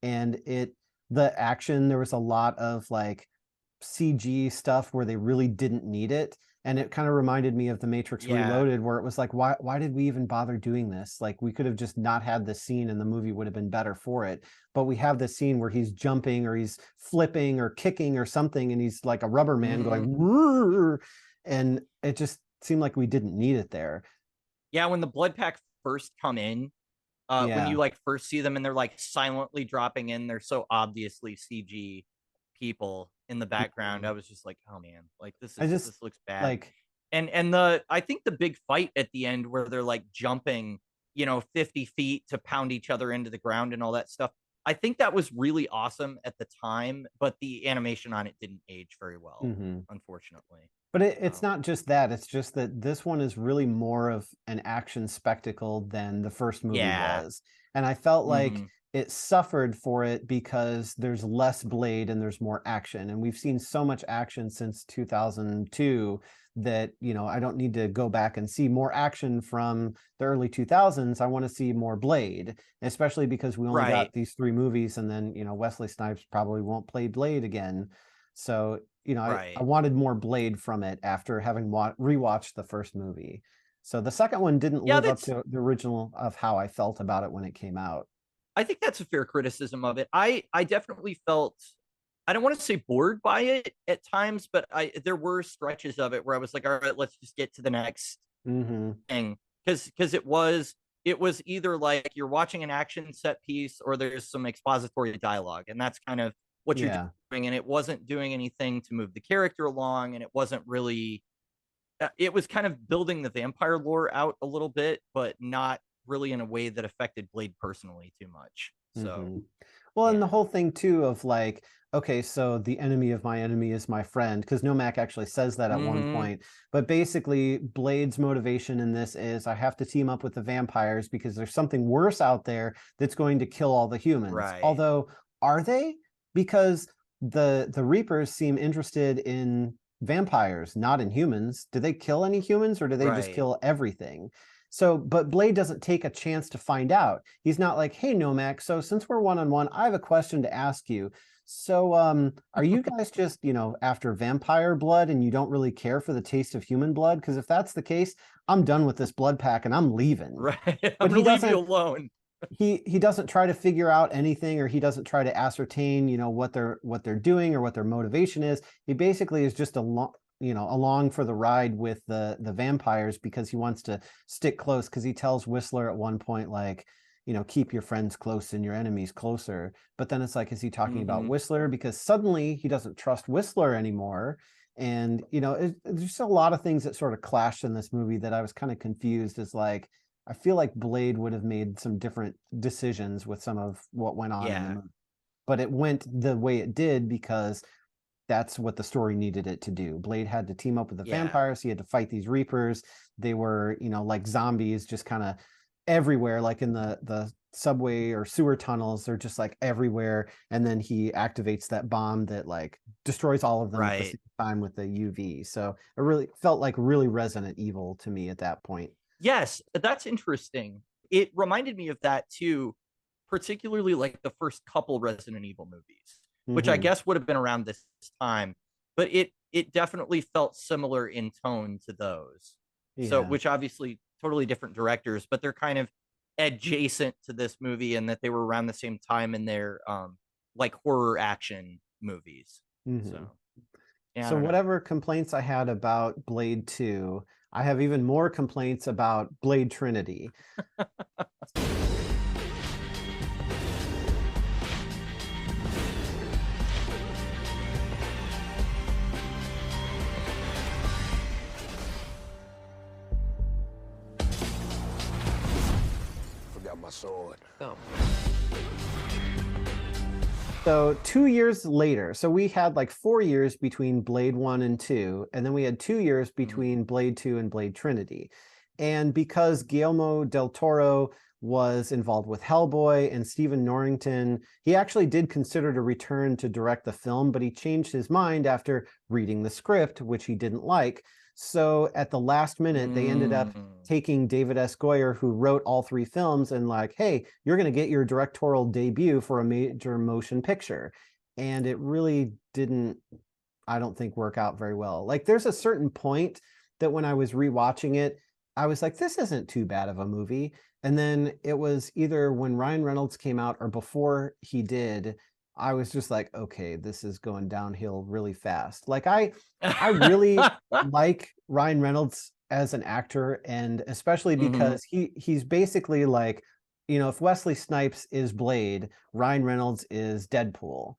And the action, there was a lot of like CG stuff where they really didn't need it. And it kind of reminded me of The Matrix Yeah. Reloaded, where it was like, why did we even bother doing this? Like we could have just not had this scene and the movie would have been better for it. But we have this scene where he's jumping or he's flipping or kicking or something, and he's like a rubber man Mhm. going, "Rrr," and it just seemed like we didn't need it there. Yeah, when the blood pack first come in, when you Yeah. like first see them and they're like silently dropping in, they're so obviously CG people in the background. Mhm. I was just like, oh man, like I just this looks bad. like, And the I think the big fight at the end where they're like jumping, 50 feet to pound each other into the ground and all that stuff. I think that was really awesome at the time, but the animation on it didn't age very well, mhm. unfortunately. But it's So not just that. It's just that this one is really more of an action spectacle than the first movie yeah. was. And I felt like Hmm. it suffered for it because there's less Blade and there's more action. And we've seen so much action since 2002 that, you know, I don't need to go back and see more action from the early 2000s. I want to see more Blade, especially because we only Right. got these three movies, and then, you know, Wesley Snipes probably won't play Blade again. So, you know, Right. I wanted more Blade from it after having rewatched the first movie. So the second one didn't Yeah, live up that's to the original of how I felt about it when it came out. I think that's a fair criticism of it. I definitely felt, I don't want to say bored by it at times, but there were stretches of it where I was like, all right, let's just get to the next Mm-hmm. thing. Because it was either like you're watching an action set piece or there's some expository dialogue, and that's kind of what you're Yeah. doing. And it wasn't doing anything to move the character along, and it wasn't really it was kind of building the vampire lore out a little bit, but not really in a way that affected Blade personally too much. So, Mhm. Well, and yeah. the whole thing too of like, okay, so the enemy of my enemy is my friend, because Nomak actually says that at one Mhm. point. But basically, Blade's motivation in this is I have to team up with the vampires because there's something worse out there that's going to kill all the humans. Right. Although, are they? Because the Reapers seem interested in vampires, not in humans. Do they kill any humans, or do they just Right. kill everything? So, but Blade doesn't take a chance to find out. He's not like, hey, Nomak, so since we're one-on-one, I have a question to ask you. So, are you guys just, you know, after vampire blood and you don't really care for the taste of human blood? Because if that's the case, I'm done with this blood pack and I'm leaving. Right. I'm But gonna he leave you doesn't, alone. he doesn't try to figure out anything, or he doesn't try to ascertain, you know, what they're doing or what their motivation is. He basically is just along for the ride with the vampires because he wants to stick close, because he tells Whistler at one point, like, you know, keep your friends close and your enemies closer. But then it's like, is he talking about Mhm. Whistler? Because suddenly he doesn't trust Whistler anymore. And, you know, there's just a lot of things that sort of clashed in this movie that I was kind of confused. Is like, I feel like Blade would have made some different decisions with some of what went on in the Yeah. movie. But it went the way it did because that's what the story needed it to do. Blade had to team up with the Yeah. vampires. He had to fight these Reapers. They were, you know, like zombies, just kind of everywhere, like in the subway or sewer tunnels. They're just like everywhere. And then he activates that bomb that like destroys all of them at the Right. same time with the UV. So it really felt like really Resident Evil to me at that point. Yes, that's interesting. It reminded me of that too, particularly like the first couple Resident Evil movies, which I Mm-hmm. guess would have been around this time, but it definitely felt similar in tone to those. So, Yeah. which obviously totally different directors, but they're kind of adjacent to this movie in that they were around the same time in their like horror action movies. Mm-hmm. So, yeah, I So don't know. whatever complaints I had about Blade 2, I have even more complaints about Blade Trinity. Forgot my sword. So 2 years later, so we had like 4 years between Blade 1 and 2, and then we had 2 years between Blade 2 and Blade Trinity. And because Guillermo del Toro was involved with Hellboy and Stephen Norrington, he actually did consider to return to direct the film, but he changed his mind after reading the script, which he didn't like. So at the last minute, they ended up taking David S. Goyer, who wrote all three films, and like, hey, you're going to get your directorial debut for a major motion picture. And it really didn't, I don't think, work out very well. Like, there's a certain point that when I was rewatching it, I was like, this isn't too bad of a movie. And then it was either when Ryan Reynolds came out or before he did, I was just like, okay, this is going downhill really fast. Like, I really like Ryan Reynolds as an actor, and especially Mhm. because he's basically like, you know, if Wesley Snipes is Blade, Ryan Reynolds is Deadpool.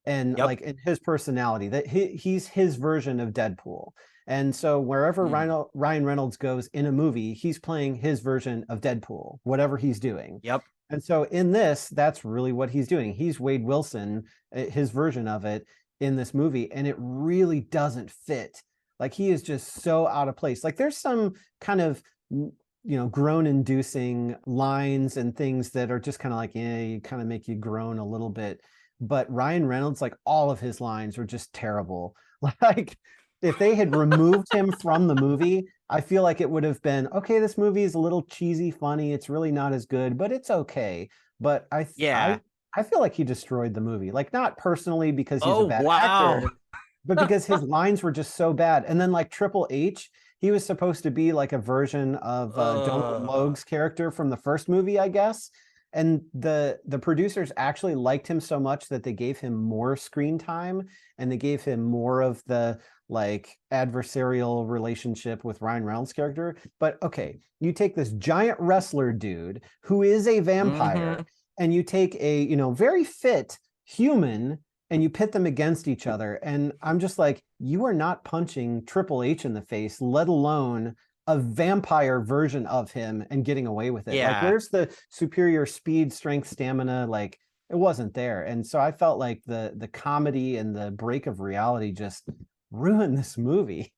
And Yep. like in his personality, that he's his version of Deadpool. And so wherever Mhm. Ryan Reynolds goes in a movie, he's playing his version of Deadpool, whatever he's doing. Yep. And so in this, that's really what he's doing. He's Wade Wilson, his version of it in this movie, and it really doesn't fit. Like, he is just so out of place. Like, there's some kind of, you know, groan-inducing lines and things that are just kind of like, yeah, you kind of make you groan a little bit. But Ryan Reynolds, like, all of his lines are just terrible. Like, if they had removed him from the movie, I feel like it would have been, okay, this movie is a little cheesy, funny. It's really not as good, but it's okay. But Yeah. I feel like he destroyed the movie. Like, not personally because he's a Oh, bad wow. actor, but because his lines were just so bad. And then like Triple H, he was supposed to be like a version of Donald Logue's character from the first movie, I guess. And the producers actually liked him so much that they gave him more screen time, and they gave him more of the like adversarial relationship with Ryan Reynolds' character. But okay, you take this giant wrestler dude who is a vampire, and you take a, you know, very fit human, and you pit them against each other. And I'm just like, you are not punching Triple H in the face, let alone a vampire version of him, and getting away with it. Yeah. Like, where's the superior speed, strength, stamina? Like, it wasn't there. And so I felt like the comedy and the break of reality just ruined this movie.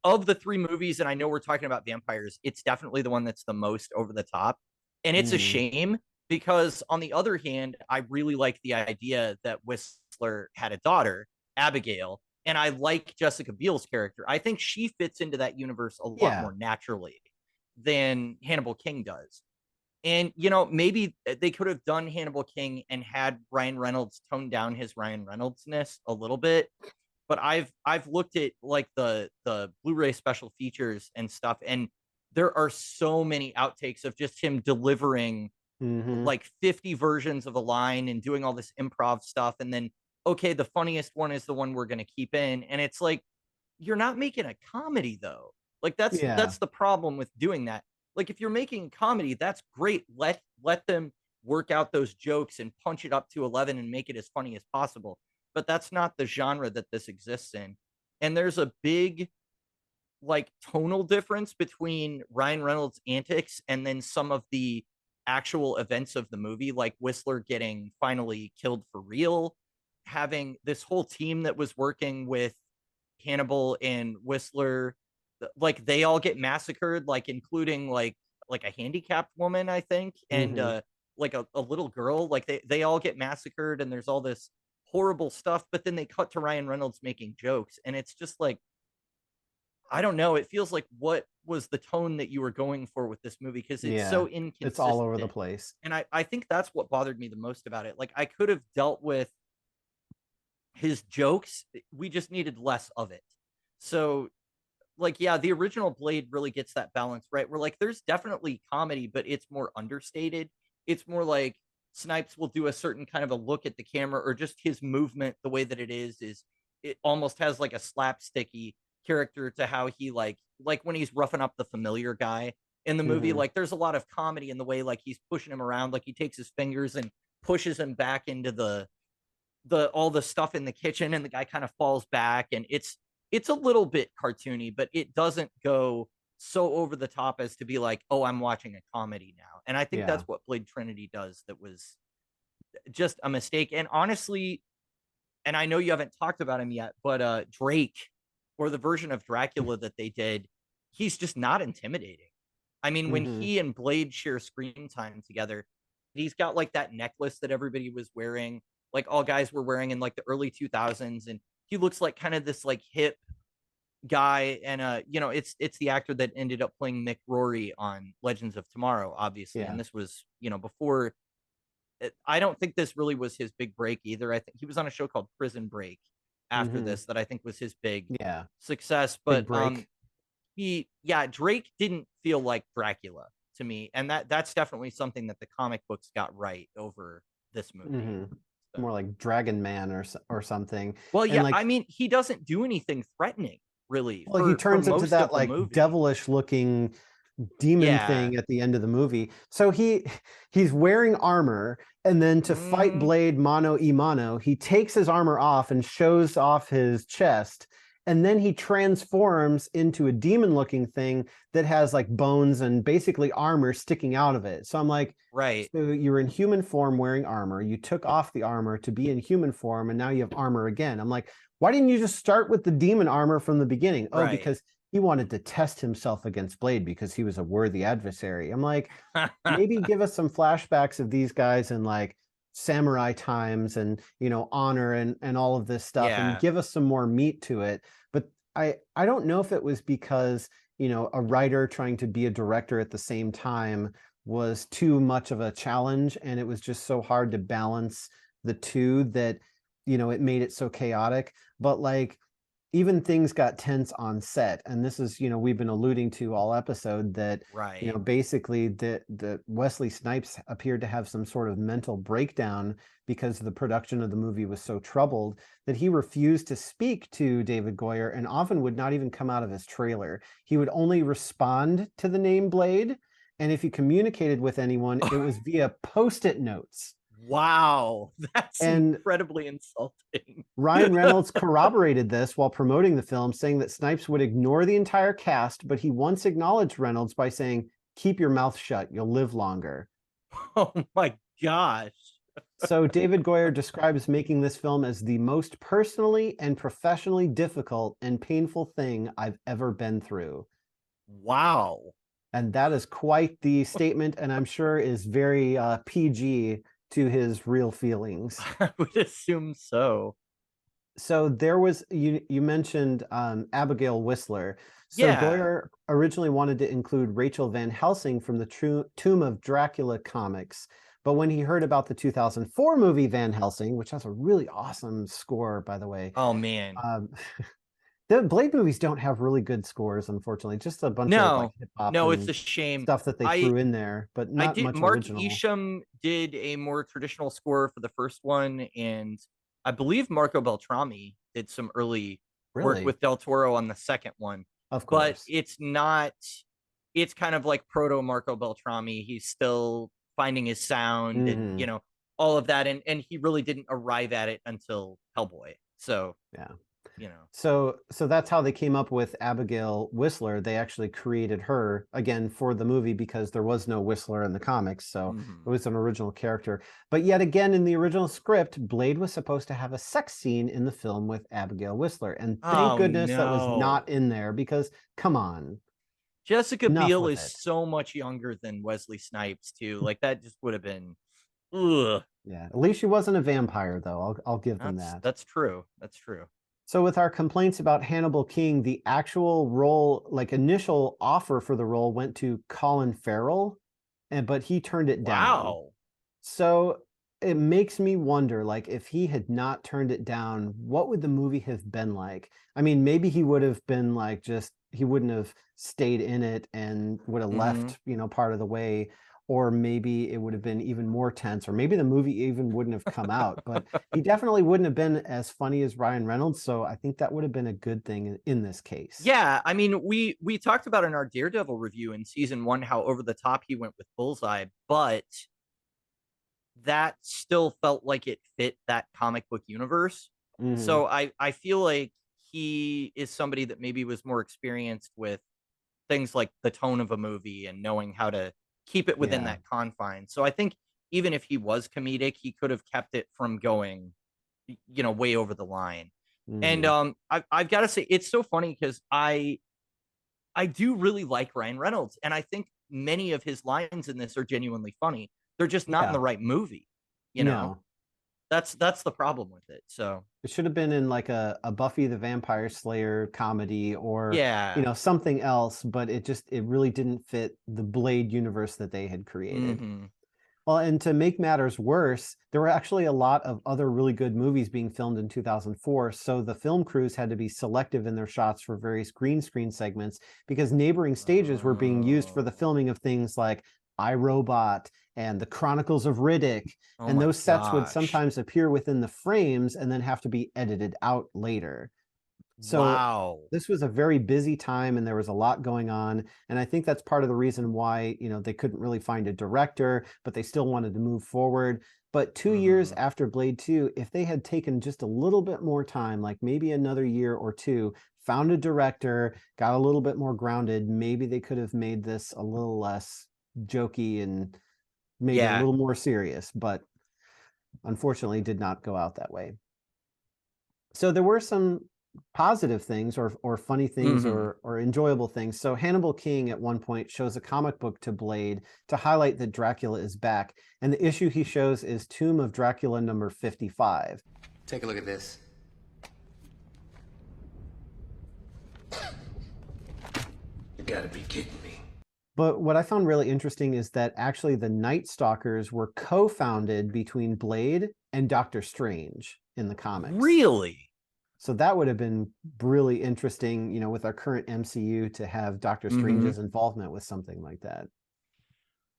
Of the 3 movies, and I know we're talking about vampires, it's definitely the one that's the most over the top. And it's a shame, because on the other hand, I really like the idea that Whistler had a daughter, Abigail, and I like Jessica Biel's character. I think she fits into that universe a lot more naturally than Hannibal King does. And, you know, maybe they could have done Hannibal King and had Ryan Reynolds tone down his Ryan Reynolds-ness a little bit. But I've looked at like the Blu-ray special features and stuff, and there are so many outtakes of just him delivering like 50 versions of a line and doing all this improv stuff. And then, okay, the funniest one is the one we're going to keep in. And it's like, you're not making a comedy though. Like that's the problem with doing that. Like if you're making comedy, that's great. Let them work out those jokes and punch it up to 11 and make it as funny as possible. But that's not the genre that this exists in. And there's a big like tonal difference between Ryan Reynolds' antics and then some of the actual events of the movie, like Whistler getting finally killed for real, having this whole team that was working with Hannibal and Whistler, like they all get massacred, like including like a handicapped woman, I think, and like a little girl, like they all get massacred, and there's all this horrible stuff. But then they cut to Ryan Reynolds making jokes, and it's just like, I don't know. It feels like, what was the tone that you were going for with this movie? Because it's so inconsistent. It's all over the place. And I think that's what bothered me the most about it. Like I could have dealt with his jokes. We just needed less of it. So like, yeah, the original Blade really gets that balance right. Where like, there's definitely comedy, but it's more understated. It's more like Snipes will do a certain kind of a look at the camera, or just his movement, the way that it is it almost has like a slapsticky character to how he like when he's roughing up the familiar guy in the movie, like there's a lot of comedy in the way like he's pushing him around, like he takes his fingers and pushes him back into the all the stuff in the kitchen, and the guy kind of falls back, and it's a little bit cartoony, but it doesn't go so over the top as to be like, oh, I'm watching a comedy now. And I think that's what Blade Trinity does. That was just a mistake. And honestly, and I know you haven't talked about him yet, but Drake, or the version of Dracula that they did, he's just not intimidating. I mean, when he and Blade share screen time together, he's got like that necklace that everybody was wearing, like all guys were wearing in like the early 2000s, and he looks like kind of this like hip guy. And you know, it's the actor that ended up playing Mick Rory on Legends of Tomorrow, obviously. And this was, you know, before. I don't think this really was his big break either. I think he was on a show called Prison Break after this that I think was his big success. But Drake didn't feel like Dracula to me, and that's definitely something that the comic books got right over this movie. So. More like Dragon Man or something. Well, yeah, like, I mean, he doesn't do anything threatening, really. Well, he turns into that like devilish looking demon thing at the end of the movie. So he's wearing armor, and then to fight Blade mano a mano, he takes his armor off and shows off his chest, and then he transforms into a demon looking thing that has like bones and basically armor sticking out of it. So I'm like, right, so you're in human form wearing armor, you took off the armor to be in human form, and now you have armor again. I'm like, why didn't you just start with the demon armor from the beginning? Oh, because he wanted to test himself against Blade because he was a worthy adversary. I'm like, maybe give us some flashbacks of these guys in like samurai times and, you know, honor and all of this stuff, and give us some more meat to it. But I don't know if it was because, you know, a writer trying to be a director at the same time was too much of a challenge, and it was just so hard to balance the two that, you know, it made it so chaotic. But like, even things got tense on set. And this is, we've been alluding to all episode that, Right. basically the Wesley Snipes appeared to have some sort of mental breakdown because the production of the movie was so troubled that he refused to speak to David Goyer and often would not even come out of his trailer. He would only respond to the name Blade. And if he communicated with anyone, it was via Post-it notes. Wow, that's And incredibly insulting. Ryan Reynolds corroborated this while promoting the film, saying that Snipes would ignore the entire cast, but he once acknowledged Reynolds by saying, "Keep your mouth shut, you'll live longer." Oh my gosh. So David Goyer describes making this film as the most personally and professionally difficult and painful thing I've ever been through. Wow. And that is quite the statement, and I'm sure is very PG to his real feelings. I would assume so. So there was, you mentioned Abigail Whistler. So Yeah. Goyer originally wanted to include Rachel Van Helsing from the Tomb of Dracula comics. But when he heard about the 2004 movie Van Helsing, which has a really awesome score, by the way. Oh man. The Blade movies don't have really good scores, unfortunately. Just a bunch of like hip hop. No, it's a shame. Stuff that they threw in there, but not much Mark original. Isham did a more traditional score for the first one, and I believe Marco Beltrami did some early work with Del Toro on the second one. Of course. But it's not, it's kind of like proto Marco Beltrami. He's still finding his sound and, all of that. And he really didn't arrive at it until Hellboy. So, yeah. So that's how they came up with Abigail Whistler. They actually created her again for the movie because there was no Whistler in the comics. So it was an original character. But yet again, in the original script, Blade was supposed to have a sex scene in the film with Abigail Whistler. And thank goodness that was not in there because come on. Jessica Biel is so much younger than Wesley Snipes too. Like that just would have been, ugh. Yeah, at least she wasn't a vampire though. I'll give them that. That's true. That's true. So with our complaints about Hannibal King, the actual role, like initial offer for the role went to Colin Farrell, but he turned it down. Wow. So it makes me wonder, like, if he had not turned it down, what would the movie have been like? I mean, maybe he would have been like, he wouldn't have stayed in it and would have left, part of the way. Or maybe it would have been even more tense, or maybe the movie even wouldn't have come out, but he definitely wouldn't have been as funny as Ryan Reynolds. So I think that would have been a good thing in this case. Yeah. I mean, we talked about in our Daredevil review in season 1, how over the top he went with Bullseye, but that still felt like it fit that comic book universe. So I feel like he is somebody that maybe was more experienced with things like the tone of a movie and knowing how to keep it within that confine. So I think even if he was comedic, he could have kept it from going, way over the line. And I've got to say, it's so funny because I do really like Ryan Reynolds, and I think many of his lines in this are genuinely funny. They're just not in the right movie. You know, that's the problem with it. So it should have been in like a Buffy the Vampire Slayer comedy or something else, but it really didn't fit the Blade universe that they had created. Well, and to make matters worse, there were actually a lot of other really good movies being filmed in 2004, so the film crews had to be selective in their shots for various green screen segments because neighboring stages were being used for the filming of things like iRobot and the Chronicles of Riddick, and those sets would sometimes appear within the frames and then have to be edited out later. So this was a very busy time and there was a lot going on. And I think that's part of the reason why, they couldn't really find a director, but they still wanted to move forward. But 2 years after Blade 2, if they had taken just a little bit more time, like maybe another year or two, found a director, got a little bit more grounded, maybe they could have made this a little less jokey and maybe a little more serious, but unfortunately did not go out that way. So there were some positive things or funny things or enjoyable things. So Hannibal King at one point shows a comic book to Blade to highlight that Dracula is back. And the issue he shows is Tomb of Dracula number 55. Take a look at this. You gotta be kidding me. But what I found really interesting is that actually the Night Stalkers were co-founded between Blade and Doctor Strange in the comics. Really? So that would have been really interesting, you know, with our current MCU to have Doctor Strange's involvement with something like that.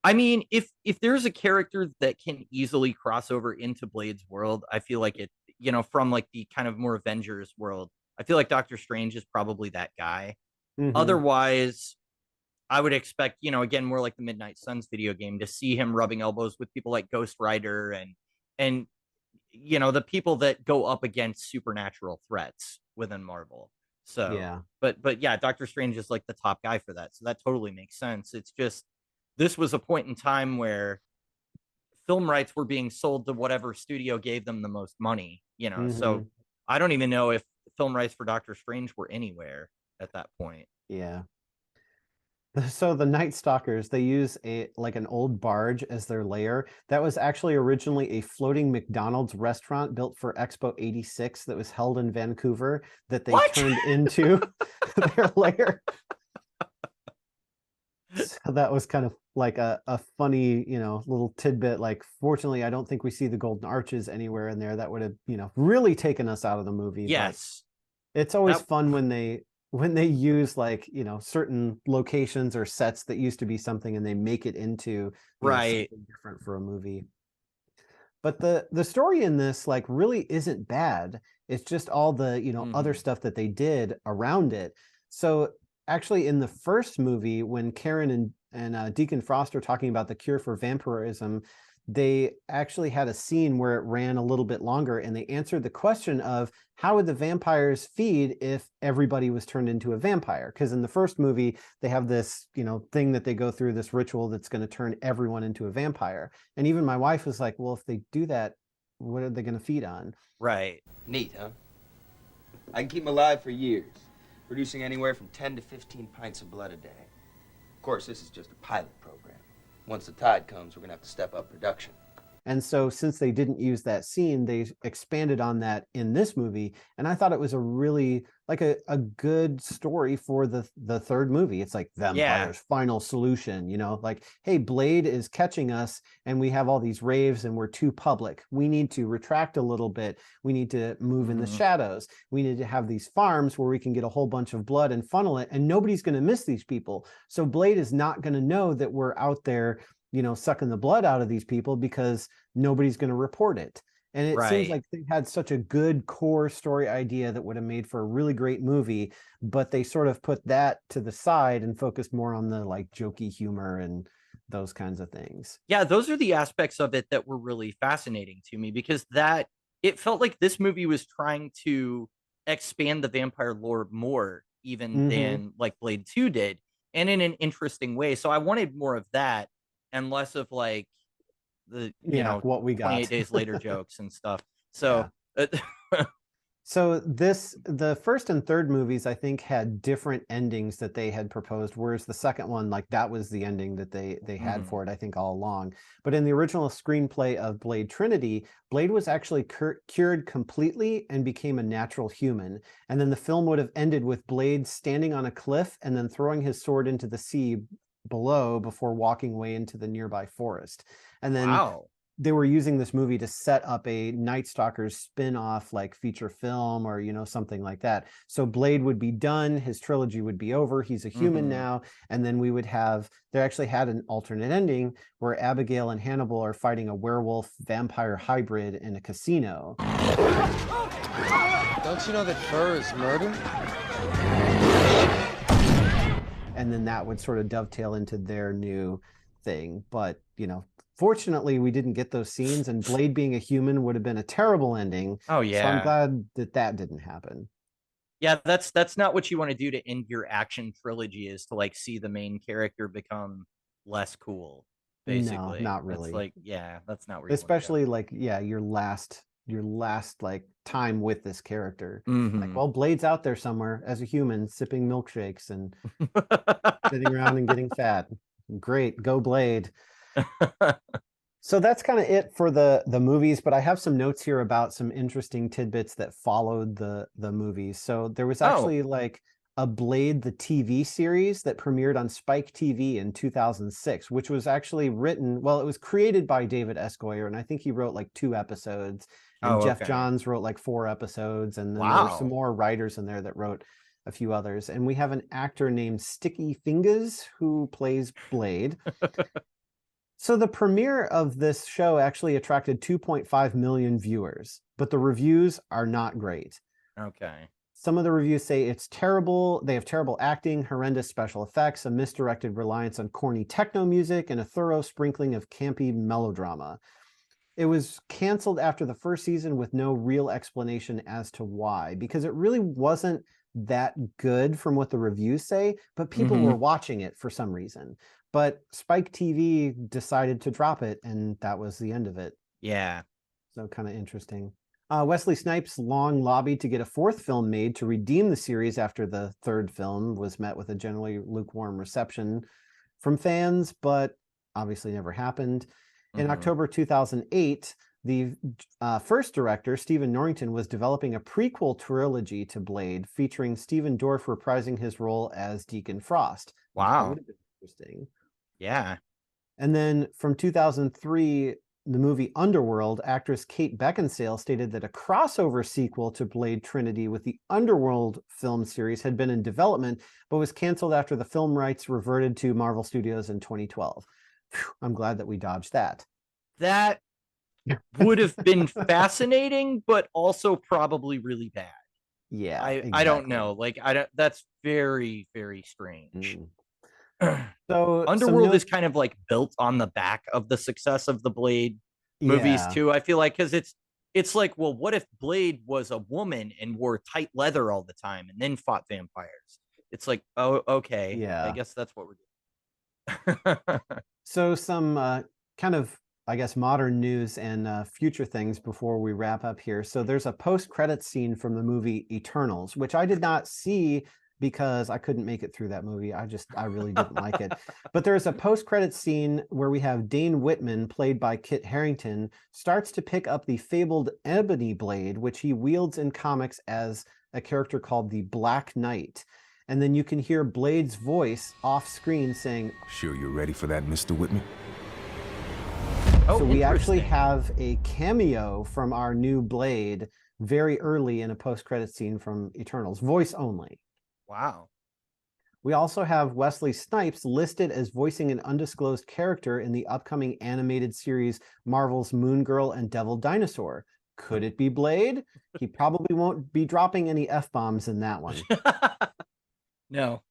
I mean, if there's a character that can easily cross over into Blade's world, I feel like it, you know, from like the kind of more Avengers world, I feel like Doctor Strange is probably that guy. Otherwise, I would expect, you know, again, more like the Midnight Suns video game, to see him rubbing elbows with people like Ghost Rider and you know, the people that go up against supernatural threats within Marvel. So Yeah. but yeah, Doctor Strange is like the top guy for that. So that totally makes sense. It's just, this was a point in time where film rights were being sold to whatever studio gave them the most money, you know. So I don't even know if film rights for Doctor Strange were anywhere at that point. Yeah. So the Night Stalkers, they use an old barge as their lair. That was actually originally a floating McDonald's restaurant built for Expo 86 that was held in Vancouver that they turned into their lair. So that was kind of like a funny, you know, little tidbit. Like, fortunately, I don't think we see the Golden Arches anywhere in there. That would have, you know, really taken us out of the movie. Yes. But it's always fun when they use, like, you know, certain locations or sets that used to be something and they make it into, you know, something different for a movie. But the story in this, like, really isn't bad. It's just all the, you know, other stuff that they did around it. So actually, in the first movie, when Karen and Deacon Frost are talking about the cure for vampirism, they actually had a scene where it ran a little bit longer, and they answered the question of how would the vampires feed if everybody was turned into a vampire? Because in the first movie, they have this, you know, thing that they go through, this ritual that's going to turn everyone into a vampire. And even my wife was like, well, if they do that, what are they going to feed on? Right. Neat, huh? I can keep them alive for years, producing anywhere from 10 to 15 pints of blood a day. Of course, this is just a pilot program. Once the tide comes, we're going to have to step up production. And so since they didn't use that scene, they expanded on that in this movie. And I thought it was a really, like, a good story for the third movie. It's like vampire's final solution, you know, like, hey, Blade is catching us and we have all these raves and we're too public. We need to retract a little bit. We need to move in the shadows. We need to have these farms where we can get a whole bunch of blood and funnel it, and nobody's going to miss these people. So Blade is not going to know that we're out there, you know, sucking the blood out of these people, because nobody's going to report it. And it seems like they had such a good core story idea that would have made for a really great movie, but they sort of put that to the side and focused more on the, like, jokey humor and those kinds of things. Yeah, those are the aspects of it that were really fascinating to me, because that, it felt like this movie was trying to expand the vampire lore more even than like Blade 2 did, and in an interesting way. So I wanted more of that and less of like the, you know, what we got 28 days later jokes and stuff. So So the first and third movies, I think, had different endings that they had proposed, whereas the second one, like, that was the ending that they had for it, I think, all along. But in the original screenplay of Blade Trinity, Blade was actually cured completely and became a natural human. And then the film would have ended with Blade standing on a cliff and then throwing his sword into the sea below before walking away into the nearby forest. And then they were using this movie to set up a Night Stalkers spin-off, like, feature film or, you know, something like that. So Blade would be done, his trilogy would be over, he's a human now, and then we would have, they actually had an alternate ending where Abigail and Hannibal are fighting a werewolf vampire hybrid in a casino. Don't you know that fur is murder? And then that would sort of dovetail into their new thing. But, you know, fortunately, we didn't get those scenes, and Blade being a human would have been a terrible ending. Oh, yeah. So I'm glad that didn't happen. Yeah, that's not what you want to do to end your action trilogy, is to, like, see the main character become less cool, basically. No, not really. It's like, yeah, that's not where you especially like, yeah, your last like time with this character. Like, well, Blade's out there somewhere as a human sipping milkshakes and sitting around and getting fat. Great, go Blade. So that's kind of it for the movies, but I have some notes here about some interesting tidbits that followed the movies. So there was actually like a Blade the TV series that premiered on Spike TV in 2006, which was actually written, well, it was created by David S. Goyer, and I think he wrote like 2 episodes, And Oh, Jeff okay. Johns wrote like 4 episodes, and then there were some Wow. more writers in there that wrote a few others. And we have an actor named Sticky Fingers who plays Blade. So the premiere of this show actually attracted 2.5 million viewers, but the reviews are not great. Okay. Some of the reviews say it's terrible. They have terrible acting, horrendous special effects, a misdirected reliance on corny techno music, and a thorough sprinkling of campy melodrama. It was canceled after the first season with no real explanation as to why, because it really wasn't that good from what the reviews say, but people were watching it for some reason. But Spike TV decided to drop it, and that was the end of it. Yeah. So kind of interesting. Wesley Snipes long lobbied to get a 4th film made to redeem the series after the 3rd film was met with a generally lukewarm reception from fans, but obviously never happened. In October 2008, the first director, Stephen Norrington, was developing a prequel trilogy to Blade featuring Stephen Dorff reprising his role as Deacon Frost. Wow. That would have been interesting. Yeah. And then from 2003, the movie Underworld, actress Kate Beckinsale stated that a crossover sequel to Blade Trinity with the Underworld film series had been in development, but was canceled after the film rights reverted to Marvel Studios in 2012. Whew, I'm glad that we dodged that. That would have been fascinating, but also probably really bad. Yeah, I don't know. Like, that's very, very strange. So Underworld is kind of like built on the back of the success of the Blade movies too. I feel like, because it's like, well, what if Blade was a woman and wore tight leather all the time and then fought vampires? It's like, oh, okay. Yeah. I guess that's what we're doing. So some kind of, I guess, modern news and future things before we wrap up here. So there's a post-credits scene from the movie Eternals, which I did not see because I couldn't make it through that movie. I really didn't like it. But there's a post-credits scene where we have Dane Whitman, played by Kit Harington, starts to pick up the fabled Ebony Blade, which he wields in comics as a character called the Black Knight. And then you can hear Blade's voice off screen saying, "Sure you're ready for that, Mr. Whitman?" So we actually have a cameo from our new Blade very early in a post-credit scene from Eternals, voice only. Wow. We also have Wesley Snipes listed as voicing an undisclosed character in the upcoming animated series Marvel's Moon Girl and Devil Dinosaur. Could it be Blade? He probably won't be dropping any F-bombs in that one. No.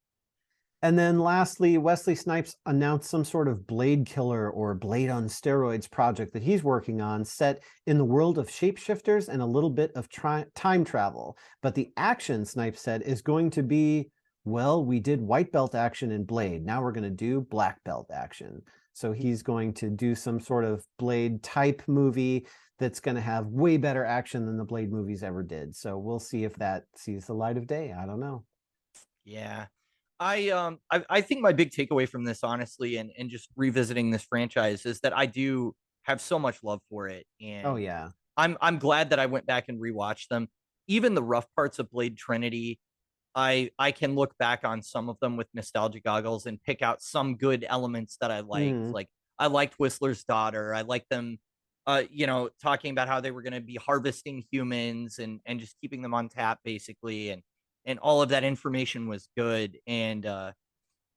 And then lastly, Wesley Snipes announced some sort of Blade Killer or Blade on Steroids project that he's working on, set in the world of shapeshifters and a little bit of time travel. But the action, Snipes said, is going to be, well, we did white belt action in Blade. Now we're going to do black belt action. So he's going to do some sort of Blade type movie that's going to have way better action than the Blade movies ever did. So we'll see if that sees the light of day. I don't know. Yeah. I think my big takeaway from this, honestly, and just revisiting this franchise, is that I do have so much love for it. And oh yeah, I'm glad that I went back and rewatched them. Even the rough parts of Blade Trinity, I can look back on some of them with nostalgia goggles and pick out some good elements that I liked. Like, I liked Whistler's daughter. I liked them, talking about how they were going to be harvesting humans and just keeping them on tap, basically. And all of that information was good. And I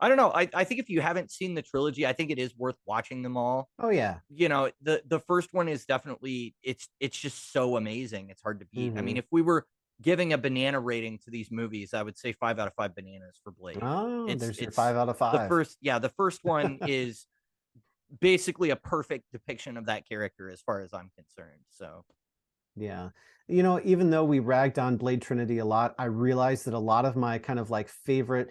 don't know. I think if you haven't seen the trilogy, I think it is worth watching them all. Oh yeah. The first one is definitely, it's just so amazing. It's hard to beat. I mean, if we were giving a banana rating to these movies, I would say 5 out of 5 bananas for Blade. Oh, there's your 5 out of 5. The first one is basically a perfect depiction of that character as far as I'm concerned. So yeah. Even though we ragged on Blade Trinity a lot, I realized that a lot of my kind of like favorite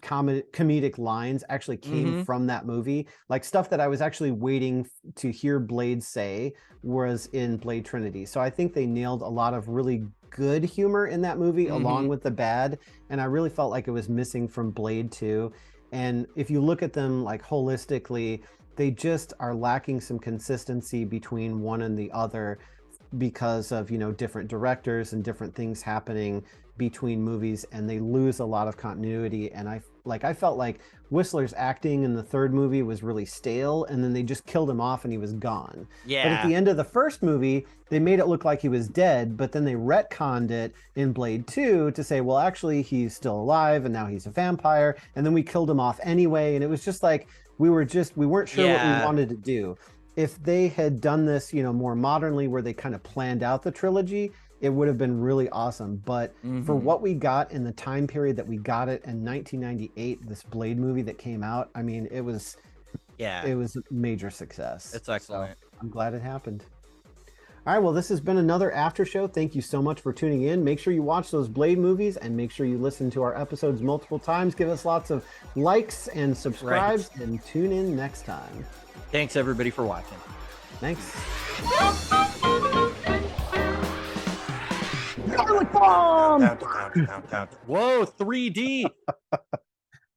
comedic lines actually came from that movie. Like stuff that I was actually waiting to hear Blade say was in Blade Trinity. So I think they nailed a lot of really good humor in that movie along with the bad. And I really felt like it was missing from Blade 2. And if you look at them like holistically, they just are lacking some consistency between one and the other, because of different directors and different things happening between movies, and they lose a lot of continuity. And I felt like Whistler's acting in the third movie was really stale, and then they just killed him off and he was gone. Yeah. But at the end of the first movie, they made it look like he was dead, but then they retconned it in Blade 2 to say, well, actually he's still alive and now he's a vampire, and then we killed him off anyway. And it was just like we weren't sure what we wanted to do. If they had done this, more modernly, where they kind of planned out the trilogy, it would have been really awesome. But for what we got in the time period that we got it in 1998, this Blade movie that came out, I mean, it was a major success. It's excellent. So I'm glad it happened. All right, well, this has been another after show. Thank you so much for tuning in. Make sure you watch those Blade movies, and make sure you listen to our episodes multiple times. Give us lots of likes and subscribes, and tune in next time. Thanks, everybody, for watching. Thanks. Garlic bomb! Whoa, 3D.